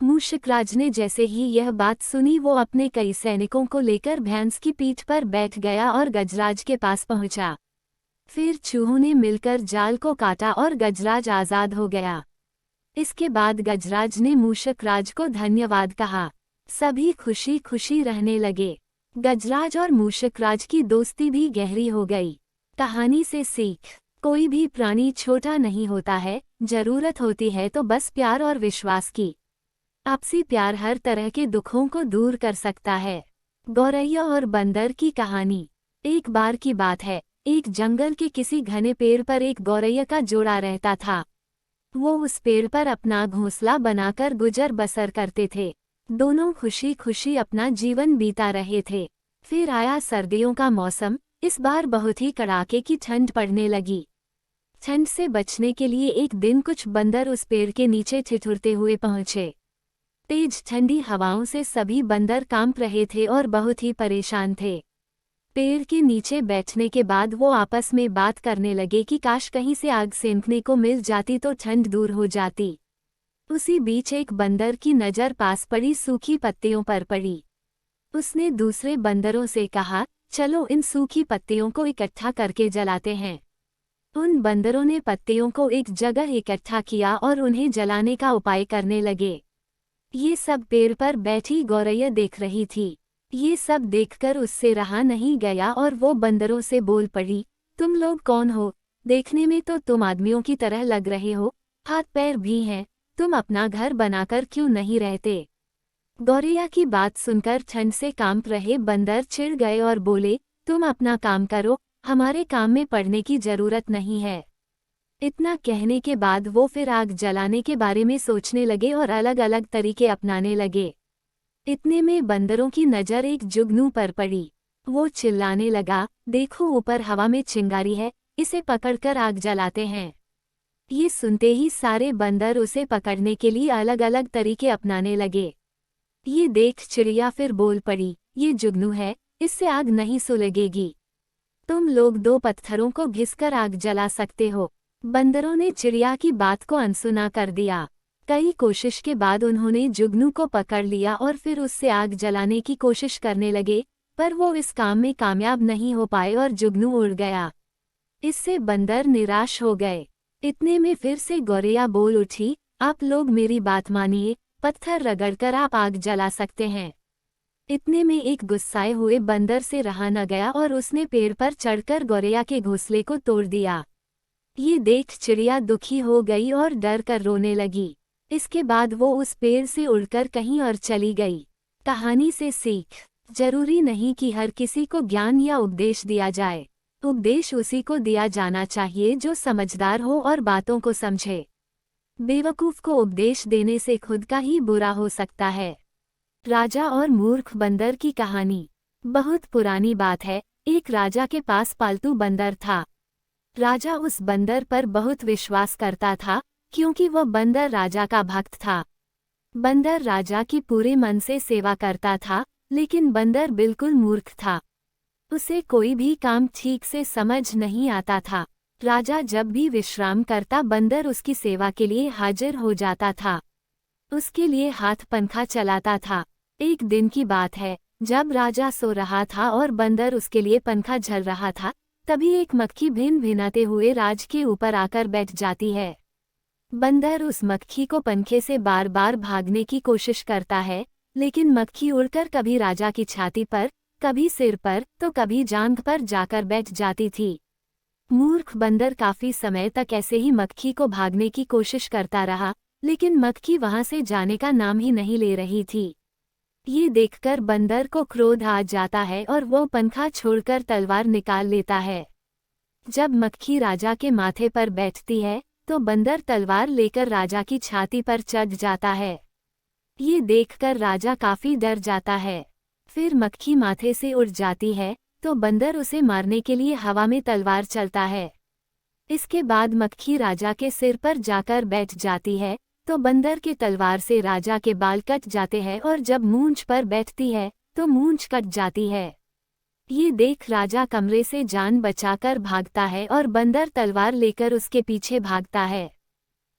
मूषकराज ने जैसे ही यह बात सुनी वो अपने कई सैनिकों को लेकर भैंस की पीठ पर बैठ गया और गजराज के पास पहुंचा। फिर चूहों ने मिलकर जाल को काटा और गजराज आजाद हो गया। इसके बाद गजराज ने मूषकराज को धन्यवाद कहा। सभी खुशी खुशी रहने लगे। गजराज और मूषकराज की दोस्ती भी गहरी हो गई। कहानी से सीख, कोई भी प्राणी छोटा नहीं होता है, जरूरत होती है तो बस प्यार और विश्वास की। आपसी प्यार हर तरह के दुखों को दूर कर सकता है। गौरैया और बंदर की कहानी। एक बार की बात है, एक जंगल के किसी घने पेड़ पर एक गौरैया का जोड़ा रहता था। वो उस पेड़ पर अपना घोंसला बनाकर गुजर बसर करते थे। दोनों खुशी खुशी अपना जीवन बीता रहे थे। फिर आया सर्दियों का मौसम। इस बार बहुत ही कड़ाके की ठंड पड़ने लगी। ठंड से बचने के लिए एक दिन कुछ बंदर उस पेड़ के नीचे ठिठुरते हुए पहुंचे। तेज ठंडी हवाओं से सभी बंदर कांप रहे थे और बहुत ही परेशान थे। पेड़ के नीचे बैठने के बाद वो आपस में बात करने लगे कि काश कहीं से आग सेंकने को मिल जाती तो ठंड दूर हो जाती। उसी बीच एक बंदर की नज़र पास पड़ी सूखी पत्तियों पर पड़ी। उसने दूसरे बंदरों से कहा, चलो इन सूखी पत्तियों को इकट्ठा करके जलाते हैं। उन बंदरों ने पत्तियों को एक जगह इकट्ठा किया और उन्हें जलाने का उपाय करने लगे। ये सब पेड़ पर बैठी गौरैया देख रही थी। ये सब देखकर उससे रहा नहीं गया और वो बंदरों से बोल पड़ी, तुम लोग कौन हो? देखने में तो तुम आदमियों की तरह लग रहे हो, हाथ पैर भी हैं, तुम अपना घर बनाकर क्यों नहीं रहते? गौरैया की बात सुनकर ठंड से कांप रहे बंदर चिढ़ गए और बोले, तुम अपना काम करो, हमारे काम में पड़ने की जरूरत नहीं है। इतना कहने के बाद वो फिर आग जलाने के बारे में सोचने लगे और अलग अलग तरीके अपनाने लगे। इतने में बंदरों की नज़र एक जुगनू पर पड़ी। वो चिल्लाने लगा, देखो ऊपर हवा में चिंगारी है, इसे पकड़कर आग जलाते हैं। ये सुनते ही सारे बंदर उसे पकड़ने के लिए अलग अलग तरीके अपनाने लगे। ये देख चिड़िया फिर बोल पड़ी, ये जुगनू है, इससे आग नहीं सुलगेगी। तुम लोग दो पत्थरों को घिसकर आग जला सकते हो। बंदरों ने चिड़िया की बात को अनसुना कर दिया। कई कोशिश के बाद उन्होंने जुगनू को पकड़ लिया और फिर उससे आग जलाने की कोशिश करने लगे, पर वो इस काम में कामयाब नहीं हो पाए और जुगनू उड़ गया। इससे बंदर निराश हो गए। इतने में फिर से गौरैया बोल उठी, आप लोग मेरी बात मानिए, पत्थर रगड़कर आप आग जला सकते हैं। इतने में एक गुस्साए हुए बंदर से रहा न गया और उसने पेड़ पर चढ़कर गौरैया के घोंसले को तोड़ दिया। ये देख चिड़िया दुखी हो गई और डर कर रोने लगी। इसके बाद वो उस पेड़ से उड़कर कहीं और चली गई। कहानी से सीख, जरूरी नहीं कि हर किसी को ज्ञान या उपदेश दिया जाए। उपदेश उसी को दिया जाना चाहिए जो समझदार हो और बातों को समझे। बेवकूफ को उपदेश देने से खुद का ही बुरा हो सकता है। राजा और मूर्ख बंदर की कहानी। बहुत पुरानी बात है, एक राजा के पास पालतू बंदर था। राजा उस बंदर पर बहुत विश्वास करता था, क्योंकि वह बंदर राजा का भक्त था। बंदर राजा की पूरे मन से सेवा करता था, लेकिन बंदर बिल्कुल मूर्ख था। उसे कोई भी काम ठीक से समझ नहीं आता था। राजा जब भी विश्राम करता बंदर उसकी सेवा के लिए हाजिर हो जाता था। उसके लिए हाथ पंखा चलाता था। एक दिन की बात है, जब राजा सो रहा था और बंदर उसके लिए पंखा झल रहा था, तभी एक मक्खी भिन भिनाते हुए राज के ऊपर आकर बैठ जाती है। बंदर उस मक्खी को पंखे से बार बार भागने की कोशिश करता है, लेकिन मक्खी उड़कर कभी राजा की छाती पर, कभी सिर पर, तो कभी जांघ पर जाकर बैठ जाती थी। मूर्ख बंदर काफी समय तक ऐसे ही मक्खी को भागने की कोशिश करता रहा, लेकिन मक्खी वहां से जाने का नाम ही नहीं ले रही थी। ये देखकर बंदर को क्रोध आ जाता है और वो पंखा छोड़कर तलवार निकाल लेता है। जब मक्खी राजा के माथे पर बैठती है, तो बंदर तलवार लेकर राजा की छाती पर चढ़ जाता है। ये देखकर राजा काफी डर जाता है। फिर मक्खी माथे से उड़ जाती है, तो बंदर उसे मारने के लिए हवा में तलवार चलता है। इसके बाद मक्खी राजा के सिर पर जाकर बैठ जाती है, तो बंदर के तलवार से राजा के बाल कट जाते हैं और जब मूंछ पर बैठती है, तो मूंछ कट जाती है। ये देख राजा कमरे से जान बचाकर भागता है और बंदर तलवार लेकर उसके पीछे भागता है।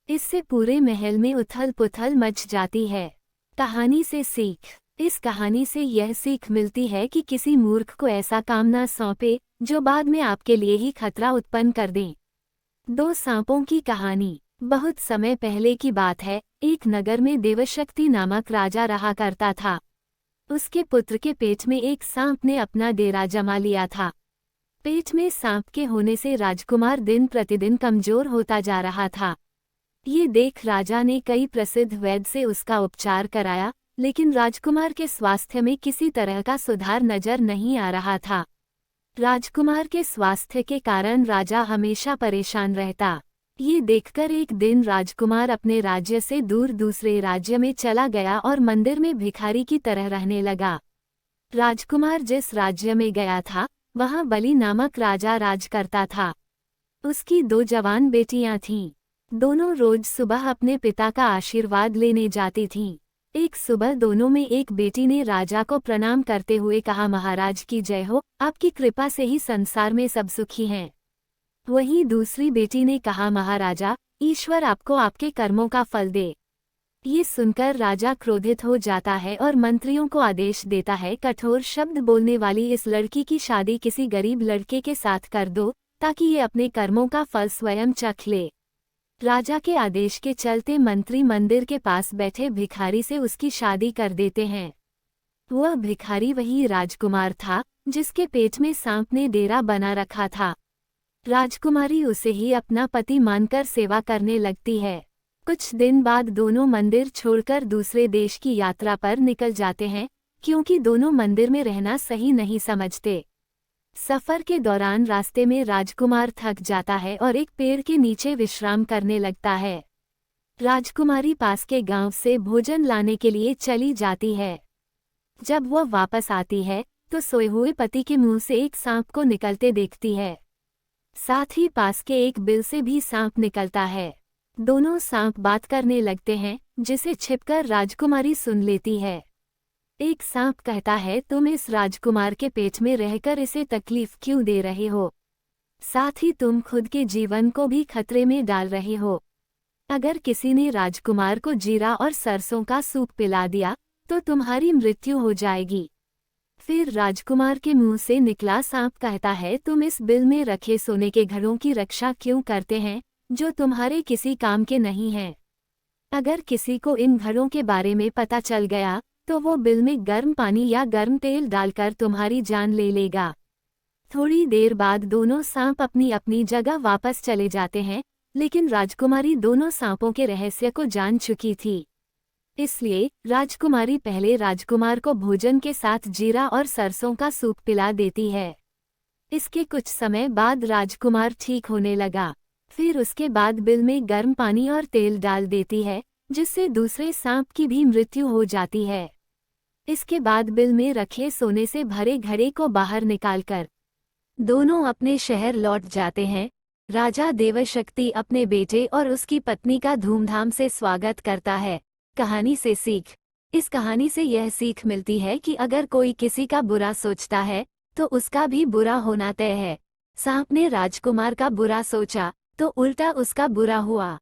इससे पूरे महल में उथल पुथल मच जाती है। कहानी से सीख। इस कहानी से यह सीख मिलती है कि किसी मूर्ख को ऐसा काम न सौंपे जो बाद में आपके लिए ही खतरा उत्पन्न कर दे। दो सांपों की कहानी। बहुत समय पहले की बात है, एक नगर में देवशक्ति नामक राजा रहा करता था। उसके पुत्र के पेट में एक सांप ने अपना डेरा जमा लिया था। पेट में सांप के होने से राजकुमार दिन प्रतिदिन कमजोर होता जा रहा था। ये देख राजा ने कई प्रसिद्ध वैद्य से उसका उपचार कराया, लेकिन राजकुमार के स्वास्थ्य में किसी तरह का सुधार नजर नहीं आ रहा था। राजकुमार के स्वास्थ्य के कारण राजा हमेशा परेशान रहता। ये देखकर एक दिन राजकुमार अपने राज्य से दूर दूसरे राज्य में चला गया और मंदिर में भिखारी की तरह रहने लगा। राजकुमार जिस राज्य में गया था, वहां बलि नामक राजा राज करता था। उसकी दो जवान बेटियां थीं। दोनों रोज सुबह अपने पिता का आशीर्वाद लेने जाती थीं। एक सुबह दोनों में एक बेटी ने राजा को प्रणाम करते हुए कहा, महाराज की जय हो, आपकी कृपा से ही संसार में सब सुखी हैं। वहीं दूसरी बेटी ने कहा, महाराजा, ईश्वर आपको आपके कर्मों का फल दे। ये सुनकर राजा क्रोधित हो जाता है और मंत्रियों को आदेश देता है, कठोर शब्द बोलने वाली इस लड़की की शादी किसी गरीब लड़के के साथ कर दो, ताकि ये अपने कर्मों का फल स्वयं चख ले। राजा के आदेश के चलते मंत्री मंदिर के पास बैठे भिखारी से उसकी शादी कर देते हैं। वह भिखारी वही राजकुमार था जिसके पेट में सांप ने डेरा बना रखा था। राजकुमारी उसे ही अपना पति मानकर सेवा करने लगती है। कुछ दिन बाद दोनों मंदिर छोड़कर दूसरे देश की यात्रा पर निकल जाते हैं, क्योंकि दोनों मंदिर में रहना सही नहीं समझते। सफर के दौरान रास्ते में राजकुमार थक जाता है और एक पेड़ के नीचे विश्राम करने लगता है। राजकुमारी पास के गांव से भोजन लाने के लिए चली जाती है। जब वह वापस आती है तो सोए हुए पति के मुंह से एक सांप को निकलते देखती है। साथ ही पास के एक बिल से भी सांप निकलता है। दोनों सांप बात करने लगते हैं, जिसे छिपकर राजकुमारी सुन लेती है। एक सांप कहता है, तुम इस राजकुमार के पेट में रहकर इसे तकलीफ क्यों दे रहे हो? साथ ही तुम खुद के जीवन को भी खतरे में डाल रहे हो। अगर किसी ने राजकुमार को जीरा और सरसों का सूप पिला दिया तो तुम्हारी मृत्यु हो जाएगी। फिर राजकुमार के मुंह से निकला सांप कहता है, तुम इस बिल में रखे सोने के घड़ों की रक्षा क्यों करते हैं, जो तुम्हारे किसी काम के नहीं हैं? अगर किसी को इन घड़ों के बारे में पता चल गया तो वो बिल में गर्म पानी या गर्म तेल डालकर तुम्हारी जान ले लेगा। थोड़ी देर बाद दोनों सांप अपनी अपनी जगह वापस चले जाते हैं, लेकिन राजकुमारी दोनों सांपों के रहस्य को जान चुकी थी। इसलिए राजकुमारी पहले राजकुमार को भोजन के साथ जीरा और सरसों का सूप पिला देती है। इसके कुछ समय बाद राजकुमार ठीक होने लगा। फिर उसके बाद बिल में गर्म पानी और तेल डाल देती है, जिससे दूसरे सांप की भी मृत्यु हो जाती है। इसके बाद बिल में रखे सोने से भरे घड़े को बाहर निकालकर दोनों अपने शहर लौट जाते हैं। राजा देवशक्ति अपने बेटे और उसकी पत्नी का धूमधाम से स्वागत करता है। कहानी से सीख। इस कहानी से यह सीख मिलती है कि अगर कोई किसी का बुरा सोचता है तो उसका भी बुरा होना तय है। सांप ने राजकुमार का बुरा सोचा तो उल्टा उसका बुरा हुआ।